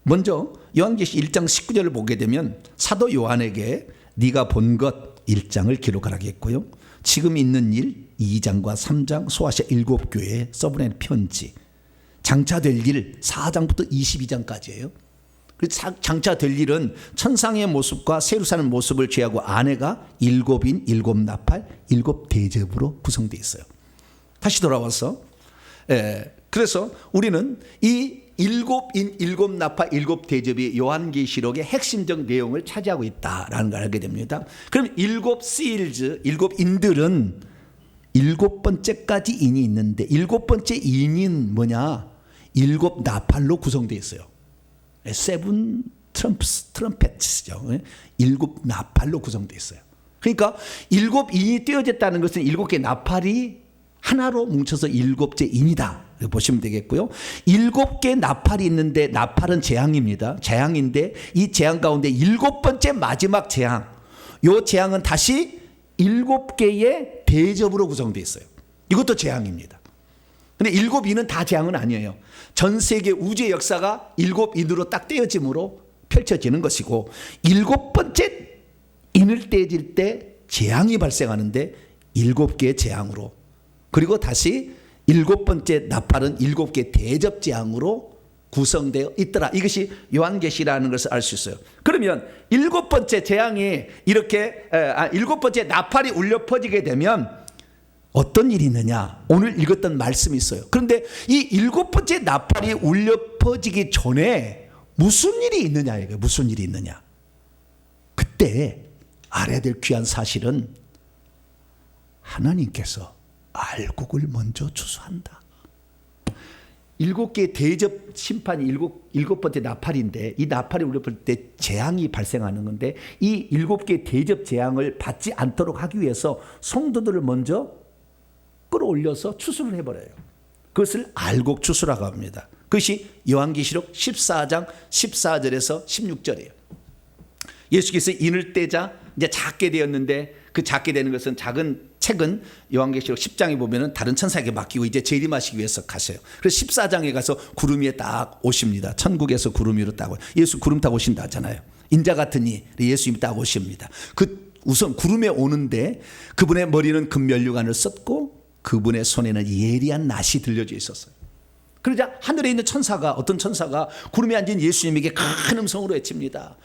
먼저 요한계시 1장 19절을 보게 되면, 사도 요한에게 네가 본 것 1장을 기록하라고 했고요. 지금 있는 일 2장과 3장, 소아시아 7교회에 써보낸 편지, 장차 될 일 4장부터 22장까지예요. 장차 될 일은 천상의 모습과 새로 사는 모습을 취하고 아내가 일곱인, 일곱 나팔, 일곱 대접으로 구성되어 있어요. 다시 돌아와서 그래서 우리는 이 일곱인, 일곱 나팔, 일곱 대접이 요한계시록의 핵심적 내용을 차지하고 있다라는 걸 알게 됩니다. 그럼 일곱 시일즈, 일곱 인들은 일곱 번째까지 인이 있는데 일곱 번째 인인 뭐냐? 일곱 나팔로 구성되어 있어요. 세븐 트럼펫스죠. 일곱 나팔로 구성되어 있어요. 그러니까 일곱 인이 떼어졌다는 것은 일곱 개 나팔이 하나로 뭉쳐서 일곱째 인이다. 보시면 되겠고요. 일곱 개 나팔이 있는데 나팔은 재앙입니다. 재앙인데 이 재앙 가운데 일곱 번째 마지막 재앙. 이 재앙은 다시 일곱 개의 대접으로 구성되어 있어요. 이것도 재앙입니다. 근데 일곱 인은 다 재앙은 아니에요. 전 세계 우주의 역사가 일곱 인으로 딱 떼어짐으로 펼쳐지는 것이고 일곱 번째 인을 떼질 때 재앙이 발생하는데 일곱 개의 재앙으로 그리고 다시 일곱 번째 나팔은 일곱 개 대접 재앙으로 구성되어 있더라. 이것이 요한계시라는 것을 알 수 있어요. 그러면 일곱 번째 재앙이 이렇게 일곱 번째 나팔이 울려 퍼지게 되면 어떤 일이 있느냐? 오늘 읽었던 말씀이 있어요. 그런데 이 일곱 번째 나팔이 울려 퍼지기 전에 무슨 일이 있느냐? 이게 무슨 일이 있느냐? 그때 알아야 될 귀한 사실은 하나님께서 알곡을 먼저 추수한다. 일곱 개의 대접 심판이 일곱 번째 나팔인데 이 나팔이 울려 퍼질 때 재앙이 발생하는 건데 이 일곱 개의 대접 재앙을 받지 않도록 하기 위해서 성도들을 먼저 끌어올려서 추수를 해버려요. 그것을 알곡 추수라고 합니다. 그것이 요한계시록 14장 14절에서 16절이에요. 예수께서 인을 떼자 이제 작게 되었는데 그 작게 되는 것은 작은 책은 요한계시록 10장에 보면은 다른 천사에게 맡기고 이제 재림하시기 위해서 가세요. 그래서 14장에 가서 구름 위에 딱 오십니다. 천국에서 구름 위로 딱 예수 구름 타고 오신다 하잖아요. 인자 같으니 예수님이 딱 오십니다. 우선 구름에 오는데 그분의 머리는 금면류관을 썼고 그분의 손에는 예리한 낫이 들려져 있었어요. 그러자 하늘에 있는 어떤 천사가 구름에 앉은 예수님에게 큰 음성으로 외칩니다.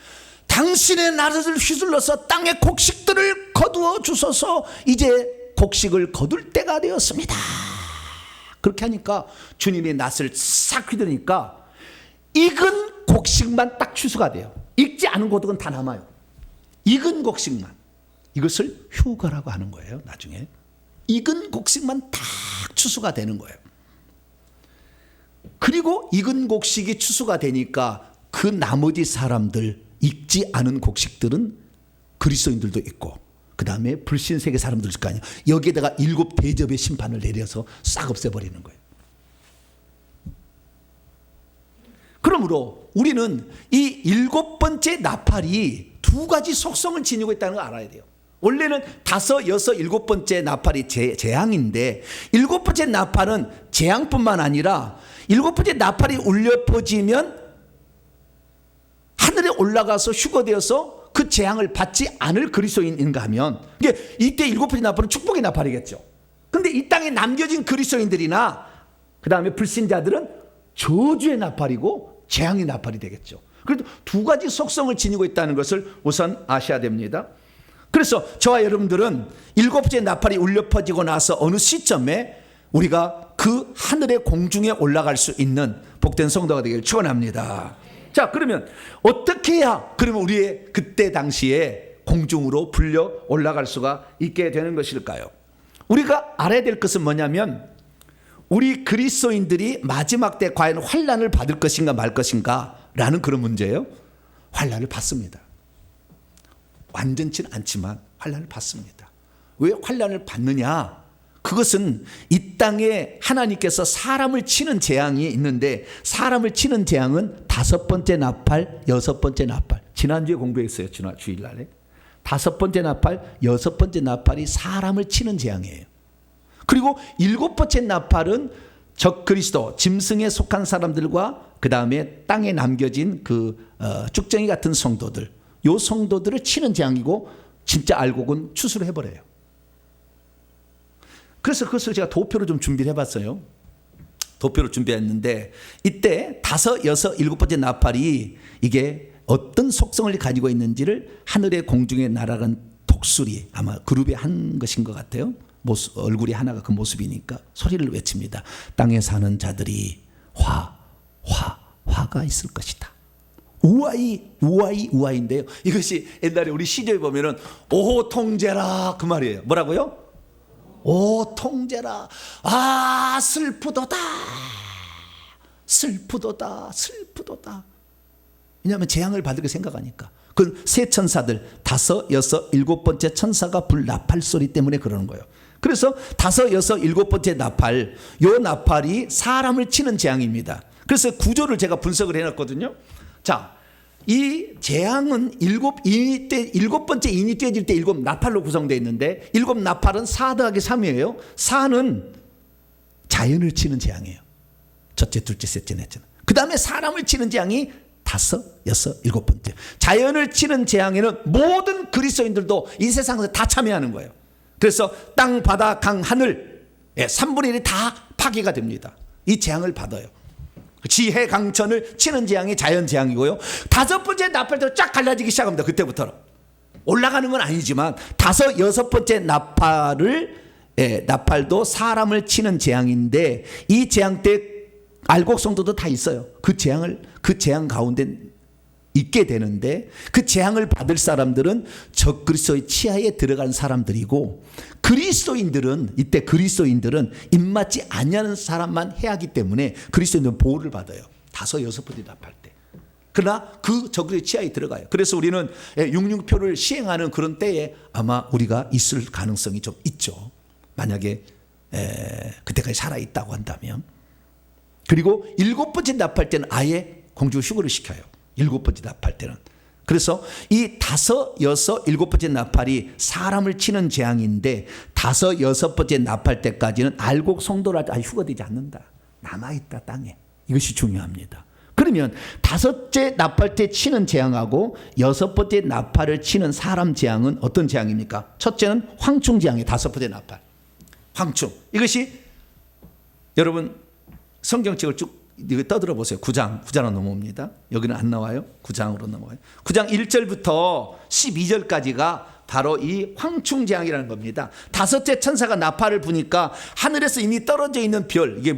당신의 나를 휘둘러서 땅의 곡식들을 거두어 주소서. 이제 곡식을 거둘 때가 되었습니다. 그렇게 하니까 주님의 낫을 싹 휘두르니까 익은 곡식만 딱 추수가 돼요. 익지 않은 고등은 다 남아요. 익은 곡식만. 이것을 휴거라고 하는 거예요. 나중에 익은 곡식만 딱 추수가 되는 거예요. 그리고 익은 곡식이 추수가 되니까 그 나머지 사람들, 익지 않은 곡식들은 그리스도인들도 있고 그 다음에 불신 세계 사람들 있을 거 아니에요. 여기에다가 일곱 대접의 심판을 내려서 싹 없애버리는 거예요. 그러므로 우리는 이 일곱 번째 나팔이 두 가지 속성을 지니고 있다는 걸 알아야 돼요. 원래는 다섯, 여섯, 일곱 번째 나팔이 재앙인데 일곱 번째 나팔은 재앙뿐만 아니라 일곱 번째 나팔이 울려 퍼지면 하늘에 올라가서 휴거되어서 그 재앙을 받지 않을 그리스도인인가 하면 이때 일곱 번째 나팔은 축복의 나팔이겠죠. 그런데 이 땅에 남겨진 그리스도인들이나 그 다음에 불신자들은 저주의 나팔이고 재앙의 나팔이 되겠죠. 그래도 두 가지 속성을 지니고 있다는 것을 우선 아셔야 됩니다. 그래서 저와 여러분들은 일곱 번째 나팔이 울려 퍼지고 나서 어느 시점에 우리가 그 하늘의 공중에 올라갈 수 있는 복된 성도가 되기를 축원합니다. 자, 그러면 어떻게 해야 그러면 우리의 그때 당시에 공중으로 불려 올라갈 수가 있게 되는 것일까요? 우리가 알아야 될 것은 뭐냐면 우리 그리스도인들이 마지막 때 과연 환난을 받을 것인가 말 것인가 라는 그런 문제예요. 환난을 받습니다. 완전치는 않지만 환난을 받습니다. 왜 환난을 받느냐? 그것은 이 땅에 하나님께서 사람을 치는 재앙이 있는데 사람을 치는 재앙은 다섯 번째 나팔, 여섯 번째 나팔. 지난주에 공부했어요. 지난 주일날에. 다섯 번째 나팔, 여섯 번째 나팔이 사람을 치는 재앙이에요. 그리고 일곱 번째 나팔은 적그리스도, 짐승에 속한 사람들과 그 다음에 땅에 남겨진 쭉정이 같은 성도들, 요 성도들을 치는 재앙이고 진짜 알곡은 추수를 해버려요. 그래서 그것을 제가 도표로 좀 준비를 해봤어요. 도표를 준비했는데 이때 다섯, 여섯, 일곱 번째 나팔이 이게 어떤 속성을 가지고 있는지를 하늘의 공중에 날아간 독수리, 아마 그룹에 한 것인 것 같아요. 얼굴이 하나가 그 모습이니까 소리를 외칩니다. 땅에 사는 자들이 화가 있을 것이다. 우아이인데요. 이것이 옛날에 우리 시조에 보면은 오 통제라 그 말이에요. 뭐라고요? 오 통제라. 아 슬프도다. 왜냐하면 재앙을 받을 거 생각하니까. 그 세 천사들 5, 6, 7번째 천사가 불 나팔 소리 때문에 그러는 거예요. 그래서 5, 6, 7번째 나팔, 요 나팔이 사람을 치는 재앙입니다. 그래서 구조를 제가 분석을 해놨거든요. 자, 이 재앙은 7번째 인이 떼질 때 7 나팔로 구성되어 있는데 7 나팔은 4 더하기 3이에요. 4는 자연을 치는 재앙이에요. 첫째, 둘째, 셋째, 넷째. 그 다음에 사람을 치는 재앙이 5, 6, 7번째. 자연을 치는 재앙에는 모든 그리스도인들도 이 세상에서 다 참여하는 거예요. 그래서 땅, 바다, 강, 하늘 3분의 1이 다 파괴가 됩니다. 이 재앙을 받아요. 지해 강천을 치는 재앙이 자연 재앙이고요. 5번째 나팔도 쫙 갈라지기 시작합니다. 그때부터 올라가는 건 아니지만 5, 6번째 나팔도 사람을 치는 재앙인데 이 재앙 때 알곡 성도도 다 있어요. 그 재앙 가운데 있게 되는데 그 재앙을 받을 사람들은 적그리스도의 치하에 들어간 사람들이고 그리스도인들은 입맞지 않냐는 사람만 해야 하기 때문에 그리스도인들은 보호를 받아요. 5, 6번째 나팔 때. 그러나 그 적그리스도의 치하에 들어가요. 그래서 우리는 666표를 시행하는 그런 때에 아마 우리가 있을 가능성이 좀 있죠. 만약에 그때까지 살아있다고 한다면. 그리고 7번째 나팔 때는 아예 공주 휴거를 시켜요. 7번째 나팔 때는. 그래서 이 5, 6, 7번째 나팔이 사람을 치는 재앙인데 5, 6번째 나팔 때까지는 알곡 성도를 휴거되지 않는다. 남아있다 땅에. 이것이 중요합니다. 그러면 5째 나팔 때 치는 재앙하고 6번째 나팔을 치는 사람 재앙은 어떤 재앙입니까? 첫째는 황충 재앙이에요. 5번째 나팔. 황충. 이것이 여러분 성경책을 쭉 이거 떠들어 보세요. 9장으로 넘어옵니다. 여기는 안 나와요. 9장으로 넘어가요. 9장 1절부터 12절까지가 바로 이 황충 재앙이라는 겁니다. 5째 천사가 나팔을 부니까 하늘에서 이미 떨어져 있는 별, 이게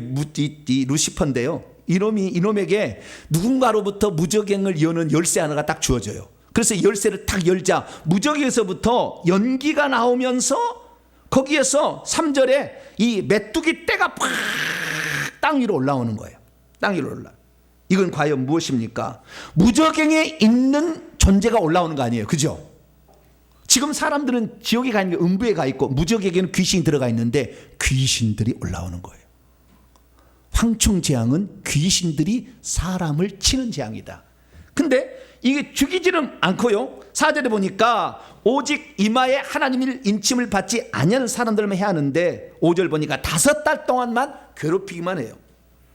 이 루시퍼인데요. 이놈에게 누군가로부터 무적행을 여는 열쇠 하나가 딱 주어져요. 그래서 이 열쇠를 딱 열자 무적에서부터 연기가 나오면서 거기에서 3절에 이 메뚜기 떼가 팍 땅 위로 올라오는 거예요. 땅 위로 올라. 이건 과연 무엇입니까? 무적행에 있는 존재가 올라오는 거 아니에요. 그죠? 지금 사람들은 지옥에 가 있는 게 음부에 가 있고 무적에게는 귀신이 들어가 있는데 귀신들이 올라오는 거예요. 황충 재앙은 귀신들이 사람을 치는 재앙이다. 근데 이게 죽이지는 않고요. 4절에 보니까 오직 이마에 하나님의 인침을 받지 아니하는 사람들만 해야 하는데 5절 보니까 5달 동안만 괴롭히기만 해요.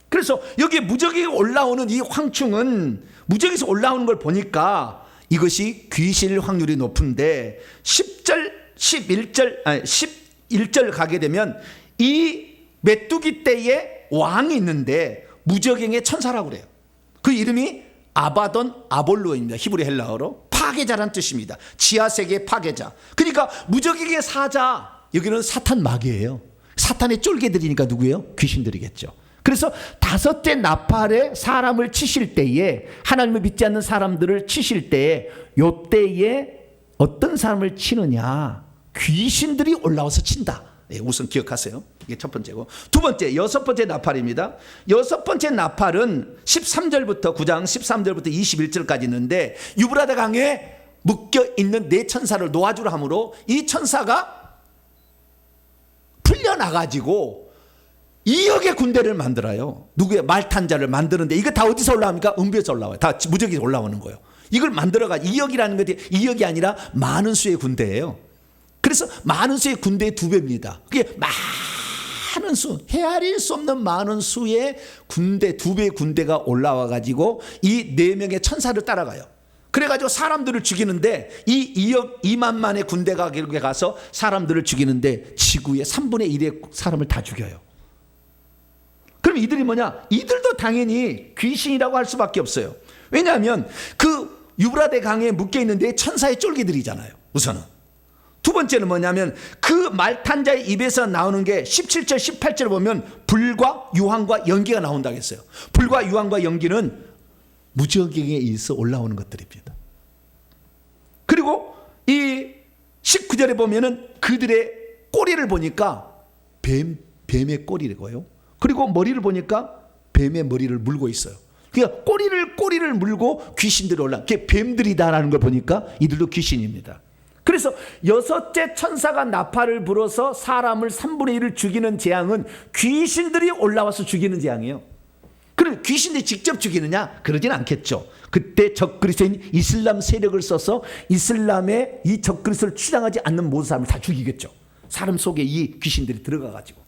그래서 여기 무적이 올라오는 이 황충은 무적에서 올라오는 걸 보니까 이것이 귀신일 확률이 높은데 11절 가게 되면 이 메뚜기 떼에 왕이 있는데 무적행의 천사라고 그래요. 그 이름이 아바돈 아볼로입니다. 히브리 헬라어로 파괴자란 뜻입니다. 지하세계의 파괴자. 그러니까 무적행의 사자, 여기는 사탄 마귀예요. 사탄의 쫄개들이니까 누구예요? 귀신들이겠죠. 그래서 5째 나팔에 사람을 치실 때에 하나님을 믿지 않는 사람들을 치실 때에 요때에 어떤 사람을 치느냐? 귀신들이 올라와서 친다. 우선 기억하세요. 이게 첫 번째고. 두 번째, 6번째 나팔입니다. 6번째 나팔은 13절부터 9장 13절부터 21절까지 있는데 유브라데 강에 묶여있는 4천사를 놓아주라 하므로 이 천사가 풀려나가지고 2억의 군대를 만들어요. 누구의 말탄자를 만드는데 이거 다 어디서 올라옵니까? 음부에서 올라와요. 다 무적이 올라오는 거예요. 이걸 만들어가 2억이라는 것이 2억이 아니라 많은 수의 군대예요. 그래서 많은 수의 군대의 2배입니다. 그게 많은 수, 헤아릴 수 없는 많은 수의 군대, 2배의 군대가 올라와 가지고 이 4명의 천사를 따라가요. 그래가지고 사람들을 죽이는데 이 2억 2만만의 군대가 결국에 가서 사람들을 죽이는데 지구의 3분의 1의 사람을 다 죽여요. 그럼 이들이 뭐냐? 이들도 당연히 귀신이라고 할 수밖에 없어요. 왜냐하면 그 유브라데 강에 묶여 있는데 천사의 쫄기들이잖아요. 우선은. 두 번째는 뭐냐면 그 말탄 자의 입에서 나오는 게 17절 18절 보면 불과 유황과 연기가 나온다고 했어요. 불과 유황과 연기는 무저갱에 의해서 올라오는 것들입니다. 그리고 이 19절에 보면은 그들의 꼬리를 보니까 뱀의 꼬리고요. 그리고 머리를 보니까 뱀의 머리를 물고 있어요. 그러니까 꼬리를 물고 귀신들이 그게 뱀들이다라는 걸 보니까 이들도 귀신입니다. 그래서 여섯째 천사가 나팔을 불어서 사람을 3분의 1을 죽이는 재앙은 귀신들이 올라와서 죽이는 재앙이에요. 그럼 귀신들이 직접 죽이느냐? 그러진 않겠죠. 그때 적그리스도인 이슬람 세력을 써서 이슬람의 이 적그리스도를 주장하지 않는 모든 사람을 다 죽이겠죠. 사람 속에 이 귀신들이 들어가가지고.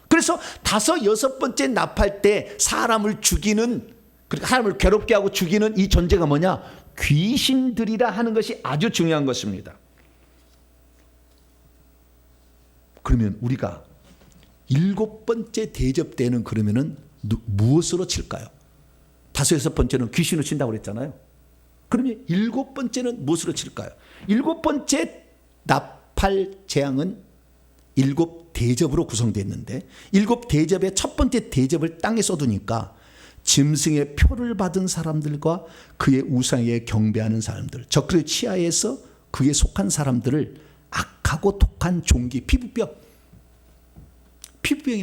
그래서 5, 6번째 나팔 때 사람을 죽이는, 사람을 괴롭게 하고 죽이는 이 존재가 뭐냐? 귀신들이라 하는 것이 아주 중요한 것입니다. 그러면 우리가 7번째 대접 때는 그러면은 무엇으로 칠까요? 5, 6번째는 귀신으로 친다고 그랬잖아요. 그러면 7번째는 무엇으로 칠까요? 7번째 나팔 재앙은 7 대접으로 구성됐는데 7 대접의 첫 번째 대접을 땅에 쏟으니까 짐승의 표를 받은 사람들과 그의 우상에 경배하는 사람들, 적그리스도 치하에서 그에 속한 사람들을 악하고 독한 종기, 피부병이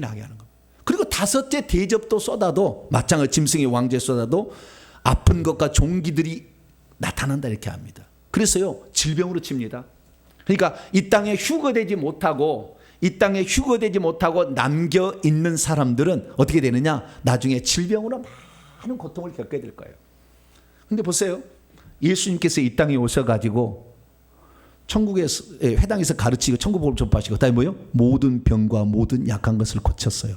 나게 하는 겁니다. 그리고 5째 대접도 쏟아도 마찬가지 짐승의 왕제 쏟아도 아픈 것과 종기들이 나타난다 이렇게 합니다. 그래서요 질병으로 칩니다. 그러니까 이 땅에 휴거되지 못하고 남겨 있는 사람들은 어떻게 되느냐? 나중에 질병으로 많은 고통을 겪게 될 거예요. 근데 보세요. 예수님께서 이 땅에 오셔가지고 천국에서 회당에서 가르치고 천국복음을 전파하시고 그다음에 뭐요? 모든 병과 모든 약한 것을 고쳤어요.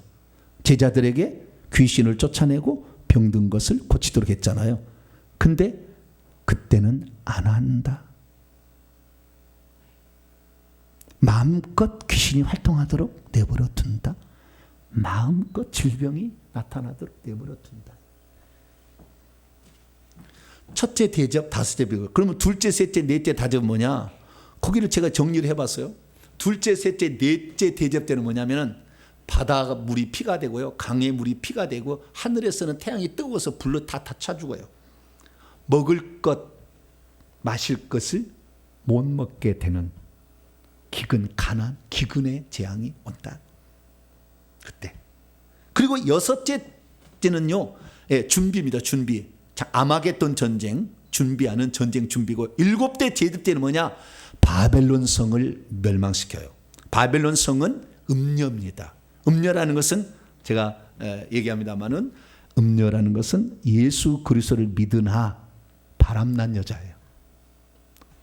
제자들에게 귀신을 쫓아내고 병든 것을 고치도록 했잖아요. 근데 그때는 안 한다. 마음껏 귀신이 활동하도록 내버려 둔다. 마음껏 질병이 나타나도록 내버려 둔다. 첫째 대접, 5째 대접. 그러면 둘째, 셋째, 넷째 대접은 뭐냐? 거기를 제가 정리를 해봤어요. 둘째, 셋째, 넷째 대접 때는 뭐냐면은 바다 물이 피가 되고요, 강의 물이 피가 되고 하늘에서는 태양이 뜨거워서 불로 다 타 죽어요. 먹을 것, 마실 것을 못 먹게 되는 기근, 가난, 기근의 재앙이 온다. 그때. 그리고 6째는요, 준비입니다. 준비. 아마겟돈 전쟁 준비하는 전쟁 준비고 7대 대접 때는 뭐냐? 바벨론 성을 멸망시켜요. 바벨론 성은 음녀입니다. 음녀라는 것은 제가 얘기합니다마는 음녀라는 것은 예수 그리스도를 믿으나 바람난 여자예요.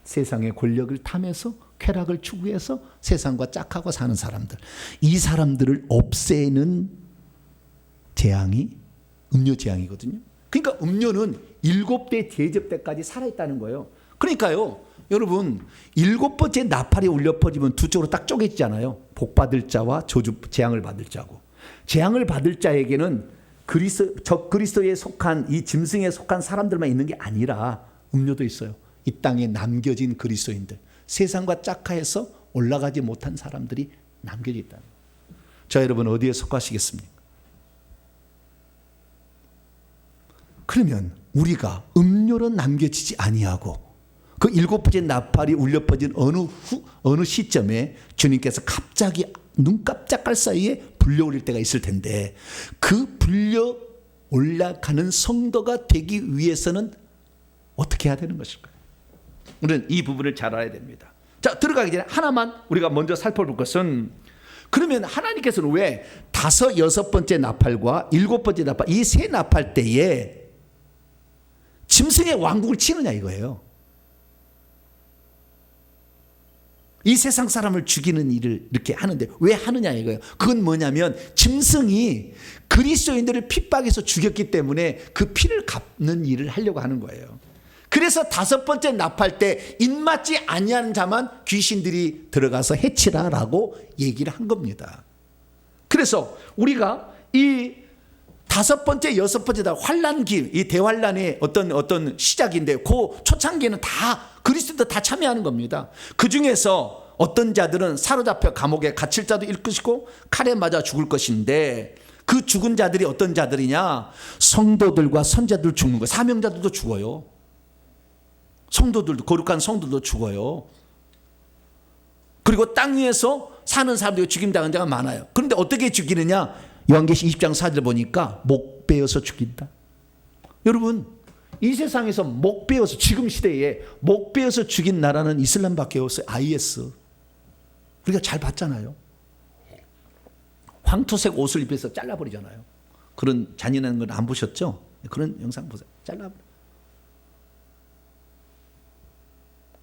세상의 권력을 탐해서 쾌락을 추구해서 세상과 짝하고 사는 사람들, 이 사람들을 없애는 재앙이 음녀 재앙이거든요. 그러니까 음녀는 7대 대접 때까지 살아있다는 거예요. 그러니까요 여러분 7번째 나팔이 울려 퍼지면 두 쪽으로 딱 쪼개지잖아요. 복받을 자와 저주, 재앙을 받을 자고. 재앙을 받을 자에게는 적그리스도에 속한 이 짐승에 속한 사람들만 있는 게 아니라 음료도 있어요. 이 땅에 남겨진 그리스도인들, 세상과 짝하해서 올라가지 못한 사람들이 남겨져 있다. 자, 여러분 어디에 속하시겠습니까? 그러면 우리가 음료로 남겨지지 아니하고 그 7번째 나팔이 울려 퍼진 어느 시점에 주님께서 갑자기 눈 깜짝할 사이에 불려 올릴 때가 있을 텐데, 그 불려 올라가는 성도가 되기 위해서는 어떻게 해야 되는 것일까요? 우리는 이 부분을 잘 알아야 됩니다. 자, 들어가기 전에 하나만 우리가 먼저 살펴볼 것은, 그러면 하나님께서는 왜 5, 6번째 나팔과 7번째 나팔, 이 세 나팔 때에 짐승의 왕국을 치느냐 이거예요. 이 세상 사람을 죽이는 일을 이렇게 하는데 왜 하느냐 이거예요. 그건 뭐냐면 짐승이 그리스도인들을 핍박해서 죽였기 때문에 그 피를 갚는 일을 하려고 하는 거예요. 그래서 5번째 나팔 때 입맞지 아니하는 자만 귀신들이 들어가서 해치라라고 얘기를 한 겁니다. 그래서 우리가 이 다섯 번째, 여섯 번째다 환란기, 이 대환란의 어떤 시작인데 그 초창기에는 다 그리스도도 다 참여하는 겁니다. 그 중에서 어떤 자들은 사로잡혀 감옥에 갇힐 자도 있을 것이고 칼에 맞아 죽을 것인데 그 죽은 자들이 어떤 자들이냐? 성도들과 선자들 죽는 거예요. 사명자들도 죽어요. 성도들도, 거룩한 성도들도 죽어요. 그리고 땅 위에서 사는 사람들이 죽임당한 자가 많아요. 그런데 어떻게 죽이느냐? 요한계시 20장 4절 보니까 목 베어서 죽인다. 여러분, 이 세상에서 목 베어서, 지금 시대에 목 베어서 죽인 나라는 이슬람밖에 없어요. IS. 우리가 잘 봤잖아요. 황토색 옷을 입혀서 잘라버리잖아요. 그런 잔인한 건 안 보셨죠? 그런 영상 보세요. 잘라버려.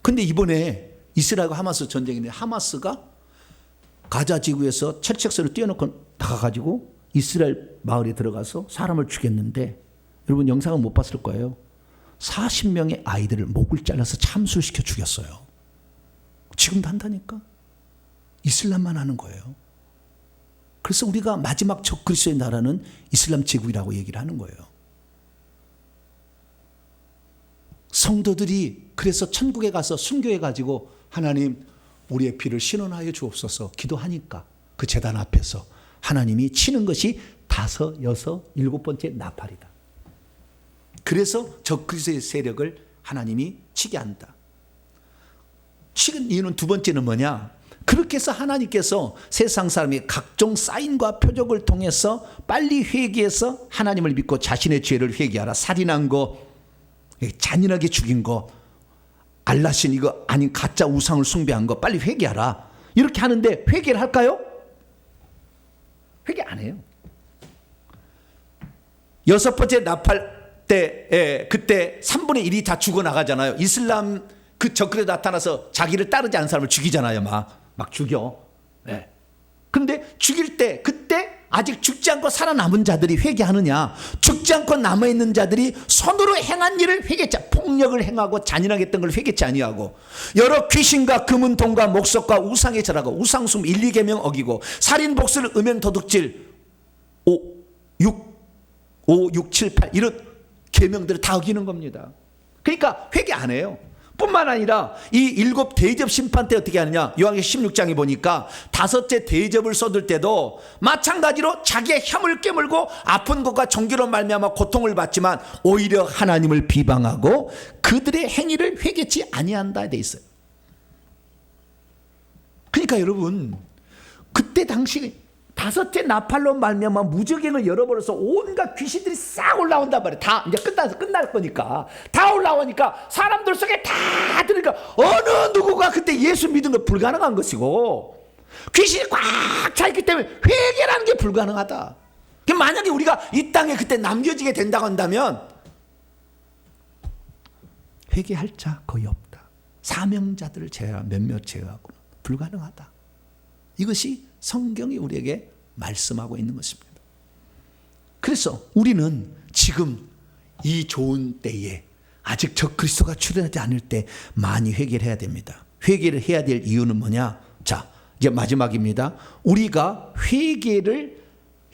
근데 이번에 이스라엘과 하마스 전쟁인데 하마스가 가자 지구에서 철책선을 띄워놓고 나가가지고 이스라엘 마을에 들어가서 사람을 죽였는데 여러분 영상은 못 봤을 거예요. 40명의 아이들을 목을 잘라서 참수시켜 죽였어요. 지금도 한다니까. 이슬람만 하는 거예요. 그래서 우리가 마지막 적그리스도의 나라는 이슬람 제국이라고 얘기를 하는 거예요. 성도들이 그래서 천국에 가서 순교해 가지고 하나님 우리의 피를 신원하여 주옵소서 기도하니까 그 제단 앞에서 하나님이 치는 것이 5, 6, 7번째 나팔이다. 그래서 적그리스도의 세력을 하나님이 치게 한다. 치는 이유는 두 번째는 뭐냐? 그렇게 해서 하나님께서 세상 사람이 각종 사인과 표적을 통해서 빨리 회개해서 하나님을 믿고 자신의 죄를 회개하라. 살인한 거, 잔인하게 죽인 거, 알라신 이거 아닌 가짜 우상을 숭배한 거 빨리 회개하라. 이렇게 하는데 회개를 할까요? 회개 안 해요. 여섯 번째 나팔 때 그때 3분의 1이 다 죽어나가잖아요. 이슬람 그 적그리스도 나타나서 자기를 따르지 않은 사람을 죽이잖아요. 막 죽여. 근데 죽일 때 그때 아직 죽지 않고 살아남은 자들이 회개하느냐? 죽지 않고 남아있는 자들이 손으로 행한 일을 회개치, 폭력을 행하고 잔인하게 했던 걸 회개치 아니하고 여러 귀신과 금은동과 목석과 우상에 절하고 우상숭 1, 2계명 어기고 살인 복수를 음행 도둑질 6, 7, 8 이런 계명들을 다 어기는 겁니다. 그러니까 회개 안 해요. 뿐만 아니라 이 7 대접 심판 때 어떻게 하느냐? 요한계시 16장에 보니까 5째 대접을 쏟을 때도 마찬가지로 자기의 혐을 깨물고 아픈 것과 종기로 말미암아 고통을 받지만 오히려 하나님을 비방하고 그들의 행위를 회개치 아니한다 돼 있어요. 그러니까 여러분 그때 당시 5째 나팔로 말미암아 무저갱을 열어버려서 온갖 귀신들이 싹 올라온단 말이에요. 다 이제 끝날 거니까 다 올라오니까 사람들 속에 다 들으니까 어느 누구가 그때 예수 믿은 거 불가능한 것이고 귀신이 꽉 차 있기 때문에 회개라는 게 불가능하다. 만약에 우리가 이 땅에 그때 남겨지게 된다고 한다면 회개할 자 거의 없다. 사명자들을 제외하고 몇몇 제외하고는 불가능하다. 이것이 성경이 우리에게 말씀하고 있는 것입니다. 그래서 우리는 지금 이 좋은 때에 아직 적그리스도가 출현하지 않을 때 많이 회개를 해야 됩니다. 회개를 해야 될 이유는 뭐냐? 자, 이제 마지막입니다. 우리가 회개를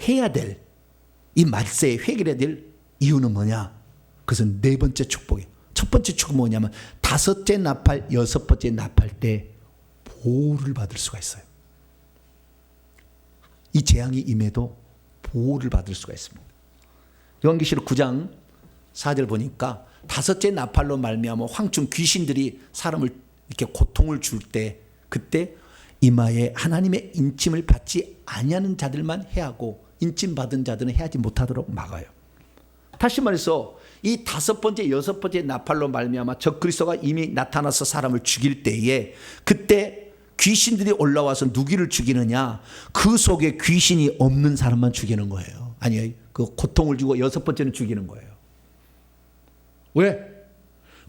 해야 될, 이 말세에 회개를 해야 될 이유는 뭐냐? 그것은 4번째 축복이에요. 첫 번째 축복은 뭐냐면 5째 나팔, 6번째 나팔 때 보호를 받을 수가 있어요. 이 재앙이 임해도 보호를 받을 수가 있습니다. 요한계시록 9장 4절 보니까 5째 나팔로 말미암아 황충 귀신들이 사람을 이렇게 고통을 줄 때 그때 이마에 하나님의 인침을 받지 아니하는 자들만 해하고 인침 받은 자들은 해하지 못하도록 막아요. 다시 말해서 이 5번째, 6번째 나팔로 말미암아 적그리스도가 이미 나타나서 사람을 죽일 때에 그때 귀신들이 올라와서 누구를 죽이느냐? 그 속에 귀신이 없는 사람만 죽이는 거예요. 아니에요. 그 고통을 주고 6번째는 죽이는 거예요. 왜?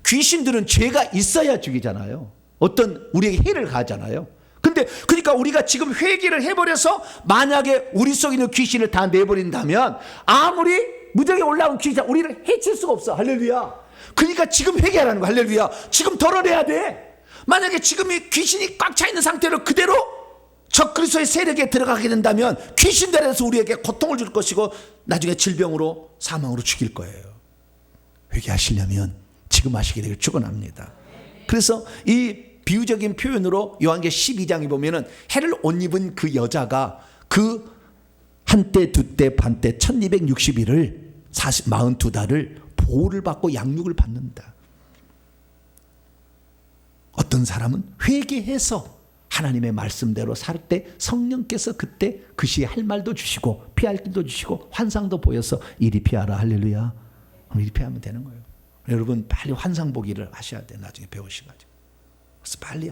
귀신들은 죄가 있어야 죽이잖아요. 어떤 우리에게 해를 가하잖아요. 근데 그러니까 우리가 지금 회개를 해버려서 만약에 우리 속에 있는 귀신을 다 내버린다면 아무리 무적에 올라온 귀신 우리를 해칠 수가 없어. 할렐루야. 그러니까 지금 회개하라는 거. 할렐루야. 지금 덜어내야 돼. 만약에 지금 이 귀신이 꽉 차 있는 상태로 그대로 적그리스도의 세력에 들어가게 된다면 귀신들에서 우리에게 고통을 줄 것이고 나중에 질병으로 사망으로 죽일 거예요. 회개하시려면 지금 하시게 되길 축원합니다. 그래서 이 비유적인 표현으로 요한계 12장에 보면은 해를 옷 입은 그 여자가 그 한때 두때 반때 1260일을 42달을 보호를 받고 양육을 받는다. 어떤 사람은 회개해서 하나님의 말씀대로 살 때 성령께서 그때 그 시에 할 말도 주시고 피할 길도 주시고 환상도 보여서 이리 피하라. 할렐루야. 이리 피하면 되는 거예요. 여러분 빨리 환상 보기를 하셔야 돼요. 나중에 배우셔가지고. 그래서 빨리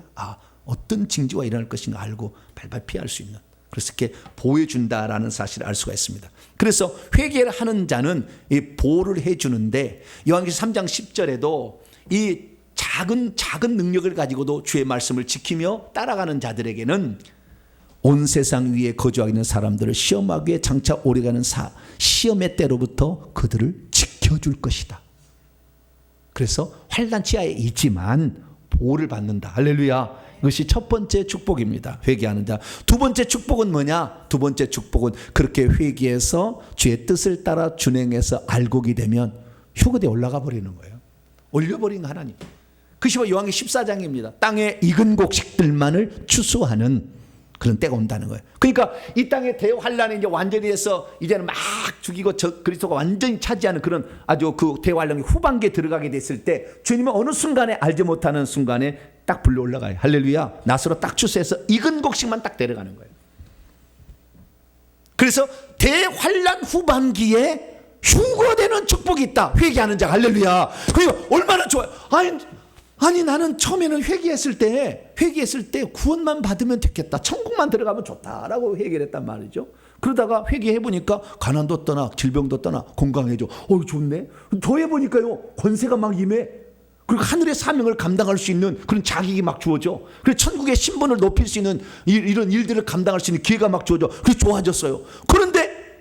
어떤 징조가 일어날 것인가 알고 발발 피할 수 있는, 그래서 이렇게 보호해준다라는 사실을 알 수가 있습니다. 그래서 회개를 하는 자는 이 보호를 해주는데 요한계시록 3장 10절에도 이 작은 능력을 가지고도 주의 말씀을 지키며 따라가는 자들에게는 온 세상 위에 거주하고 있는 사람들을 시험하기 위해 장차 오래가는 시험의 때로부터 그들을 지켜줄 것이다. 그래서 환난 치하에 있지만 보호를 받는다. 할렐루야. 이것이 첫 번째 축복입니다. 회개하는 자. 두 번째 축복은 뭐냐? 두 번째 축복은 그렇게 회개해서 주의 뜻을 따라 준행해서 알곡이 되면 휴거대에 올라가 버리는 거예요. 올려버린 하나님. 그것이 요한계 14장입니다. 땅에 익은 곡식들만을 추수하는 그런 때가 온다는 거예요. 그러니까 이 땅의 대환란이 이제 완전히 해서 이제는 막 죽이고 그리스도가 완전히 차지하는 그런 아주 그 대환란이 후반기에 들어가게 됐을 때 주님은 어느 순간에 알지 못하는 순간에 딱 불러 올라가요. 할렐루야. 낫으로 딱 추수해서 익은 곡식만 딱 데려가는 거예요. 그래서 대환란 후반기에 휴거되는 축복이 있다. 회개하는 자. 할렐루야. 그리고 얼마나 좋아요. 아니 나는 처음에는 회개했을 때 구원만 받으면 됐겠다, 천국만 들어가면 좋다라고 회개를 했단 말이죠. 그러다가 회개해보니까 가난도 떠나 질병도 떠나 건강해져. 좋네. 더 해보니까요 권세가 막 임해. 그리고 하늘의 사명을 감당할 수 있는 그런 자격이 막 주어져. 그래서 천국의 신분을 높일 수 있는 이런 일들을 감당할 수 있는 기회가 막 주어져. 그래서 좋아졌어요. 그런데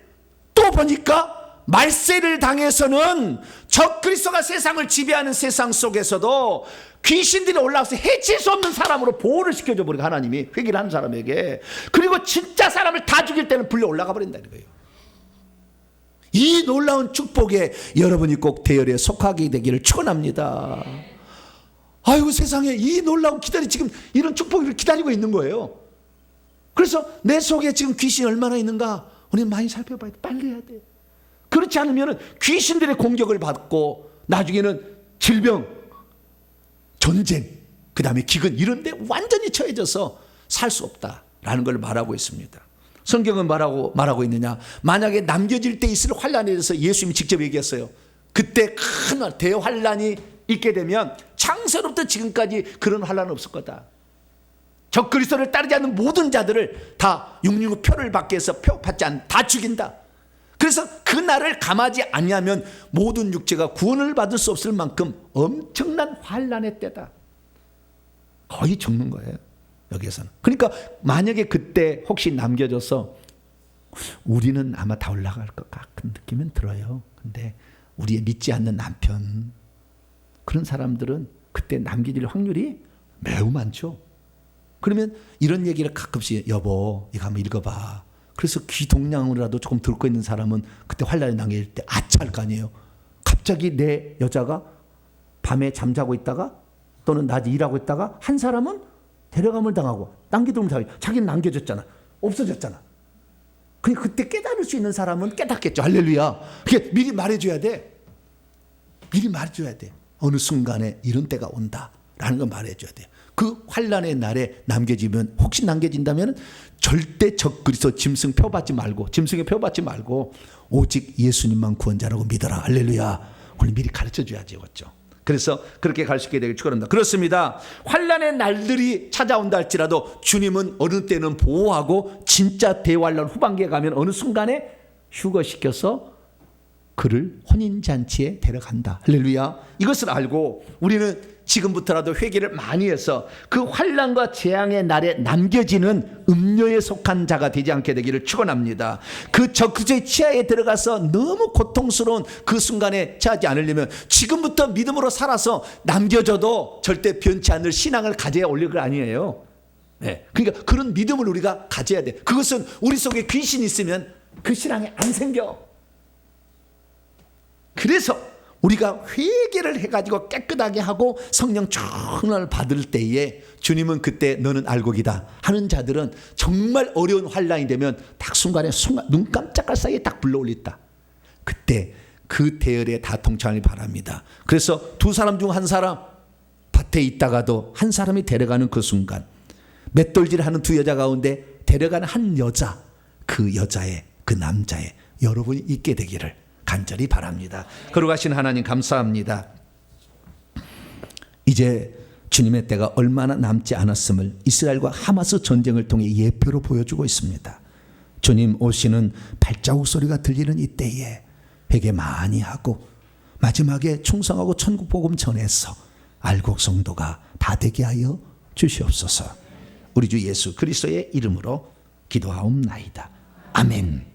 또 보니까 말세를 당해서는 적그리스도가 세상을 지배하는 세상 속에서도 귀신들이 올라와서 해칠 수 없는 사람으로 보호를 시켜줘 버리고 하나님이 회개를 하는 사람에게. 그리고 진짜 사람을 다 죽일 때는 불려 올라가 버린다는 거예요. 이 놀라운 축복에 여러분이 꼭 대열에 속하게 되기를 축원합니다. 아이고 세상에 이 놀라운 기다리 지금 이런 축복을 기다리고 있는 거예요. 그래서 내 속에 지금 귀신이 얼마나 있는가 우리는 많이 살펴봐야 돼. 빨리 해야 돼. 그렇지 않으면 귀신들의 공격을 받고 나중에는 질병, 전쟁, 그 다음에 기근 이런 데 완전히 처해져서 살 수 없다라는 걸 말하고 있습니다. 성경은 말하고 있느냐? 만약에 남겨질 때 있을 환란에 대해서 예수님이 직접 얘기했어요. 그때 큰 대환란이 있게 되면 창세로부터 지금까지 그런 환란은 없을 거다. 적그리스도를 따르지 않는 모든 자들을 다 666 표를 받게 해서 표 받지 않는 다 죽인다. 그래서 그 날을 감하지 아니하면 모든 육체가 구원을 받을 수 없을 만큼 엄청난 환란의 때다. 거의 죽는 거예요. 여기에서는. 그러니까 만약에 그때 혹시 남겨져서 우리는 아마 다 올라갈 것 같은 느낌은 들어요. 근데 우리의 믿지 않는 남편 그런 사람들은 그때 남겨질 확률이 매우 많죠. 그러면 이런 얘기를 가끔씩 여보 이거 한번 읽어봐. 그래서 귀 동량으로라도 조금 듣고 있는 사람은 그때 환란에 남겨질 때 아차할 거 아니에요. 갑자기 내 여자가 밤에 잠자고 있다가 또는 낮에 일하고 있다가 한 사람은 데려감을 당하고 남겨두면 당하고 자기는 남겨졌잖아. 없어졌잖아. 그러니까 그때 깨달을 수 있는 사람은 깨닫겠죠. 할렐루야. 그게 미리 말해줘야 돼. 미리 말해줘야 돼. 어느 순간에 이런 때가 온다라는 걸 말해줘야 돼. 그 환란의 날에 남겨지면 혹시 남겨진다면 절대 적그리스도 짐승 표 받지 말고 짐승의 표 받지 말고 오직 예수님만 구원자라고 믿어라. 할렐루야. 그걸 미리 가르쳐줘야지. 그렇죠? 그래서 그렇게 갈 수 있게 되길 축원합니다. 그렇습니다. 환란의 날들이 찾아온다 할지라도 주님은 어느 때는 보호하고 진짜 대환란 후반기에 가면 어느 순간에 휴거시켜서 그를 혼인잔치에 데려간다. 할렐루야. 이것을 알고 우리는 지금부터라도 회개를 많이 해서 그 환난과 재앙의 날에 남겨지는 음료에 속한 자가 되지 않게 되기를 축원합니다. 그 적그리스도의 치하에 들어가서 너무 고통스러운 그 순간에 처하지 않으려면 지금부터 믿음으로 살아서 남겨져도 절대 변치 않을 신앙을 가져야 올릴 거 아니에요. 예, 그러니까 그런 믿음을 우리가 가져야 돼. 그것은 우리 속에 귀신이 있으면 그 신앙이 안 생겨. 그래서 우리가 회개를 해가지고 깨끗하게 하고 성령 충만을 받을 때에 주님은 그때 너는 알곡이다 하는 자들은 정말 어려운 환난이 되면 딱 순간 눈 깜짝할 사이에 딱 불러올린다. 그때 그 대열에 다 동참을 바랍니다. 그래서 두 사람 중 한 사람 밭에 있다가도 한 사람이 데려가는 그 순간, 맷돌질하는 두 여자 가운데 데려가는 한 여자, 그 여자의 그 남자의 여러분이 있게 되기를 간절히 바랍니다. 거룩하신 하나님 감사합니다. 이제 주님의 때가 얼마나 남지 않았음을 이스라엘과 하마스 전쟁을 통해 예표로 보여주고 있습니다. 주님 오시는 발자국 소리가 들리는 이때에 회개 많이 하고 마지막에 충성하고 천국 복음 전해서 알곡 성도가 다 되게 하여 주시옵소서. 우리 주 예수 그리스도의 이름으로 기도하옵나이다. 아멘.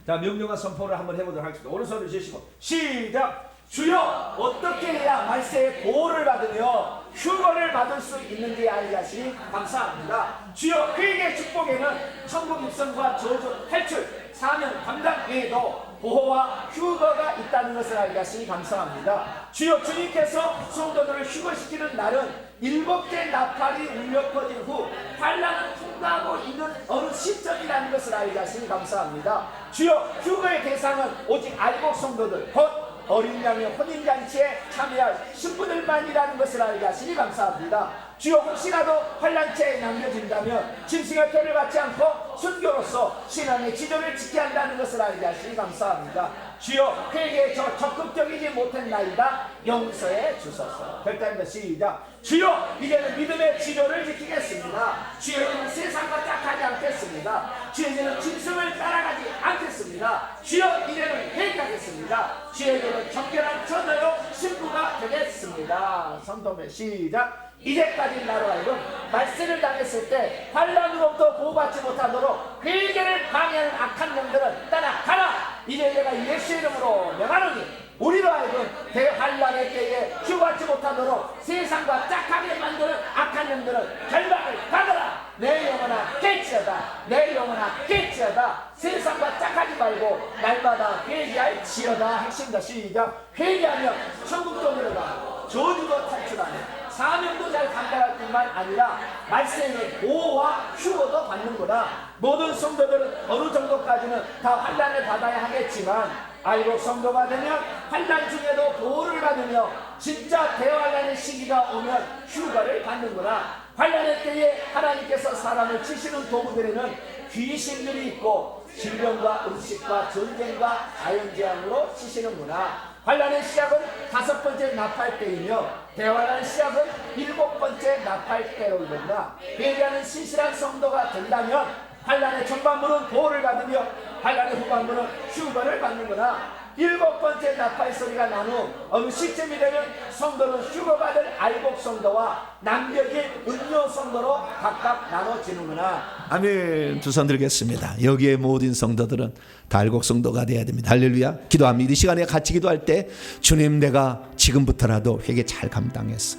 자, 명령과 선포를 한번 해보도록 하겠습니다. 오른손을 주시고 시작. 주여, 어떻게 해야 말세의 보호를 받으며 휴거를 받을 수 있는지 알게 하시니 감사합니다. 주여, 그에게 축복에는 천국 입성과 저주 탈출, 사명 감당 외에도 보호와 휴거가 있다는 것을 알게 하시니 감사합니다. 주여, 주님께서 성도들을 휴거시키는 날은 7개 나팔이 울려 퍼진 후 환난을 통과하고 있는 어느 시점이라는 것을 알게 하시니 감사합니다. 주여, 휴거의 대상은 오직 알곡 성도들, 곧 어린 양의 혼인잔치에 참여할 신부들만이라는 것을 알게 하시니 감사합니다. 주여, 혹시라도 환난체에 남겨진다면 짐승의 표를 받지 않고 순교로서 신앙의 지조를 지켜야 한다는 것을 알게 하시니 감사합니다. 주여, 그에게 저 적극적이지 못했나이다 용서해 주소서. 결단입니다. 시작. 주여, 이제는 믿음의 지조를 지키겠습니다. 주여, 이제는 세상과 짝하지 않겠습니다. 주여, 이제는 짐승을 따라가지 않겠습니다. 주여, 이제는 회개하겠습니다. 주여, 이제는 정결한 처녀요 신부가 되겠습니다. 성도의 시작. 이제까지 나로 하여금 말세를 당했을 때 환난으로부터 보호받지 못하도록 회개를 방해하는 악한 영들은 떠나가라. 이제 내가 예수의 이름으로 명하노니 우리로 하여금 대환난의 때에 휴받지 못하도록 세상과 짝하게 만드는 악한 영들은 결박을 받아라. 내 영혼아 깨치어다. 내 영혼아 깨치어다. 세상과 짝하지 말고 날마다 회개할지어다. 핵심다. 시작. 회개하면 천국도 들어가 저주도 탈출하네. 사명도 잘 감당할 뿐만 아니라 말세는 보호와 휴거도 받는구나. 모든 성도들은 어느 정도까지는 다 환난을 받아야 하겠지만 알곡 성도가 되면 환난 중에도 보호를 받으며 진짜 대환난의 시기가 오면 휴거를 받는구나. 환난의 때에 하나님께서 사람을 치시는 도구들에는 귀신들이 있고 질병과 음식과 전쟁과 자연재앙으로 치시는구나. 환난의 시작은 5번째 나팔 때이며 대환난의 시작은 7번째 나팔 때로 이른다. 회개하는 신실한 성도가 된다면 환난의 전반부는 보호를 받으며 환난의 후반부는 휴거를 받는구나. 7번째 나팔 소리가 난 후 어느 시점이 되면 성도는 휴거받을 알곡 성도와 남겨진 은료 성도로 각각 나눠지는구나. 아멘. 두 손 들겠습니다. 여기에 모든 성도들은 다 알곡 성도가 되어야 됩니다. 할렐루야. 기도합니다. 이 시간에 같이 기도할 때 주님, 내가 지금부터라도 회개 잘 감당했어.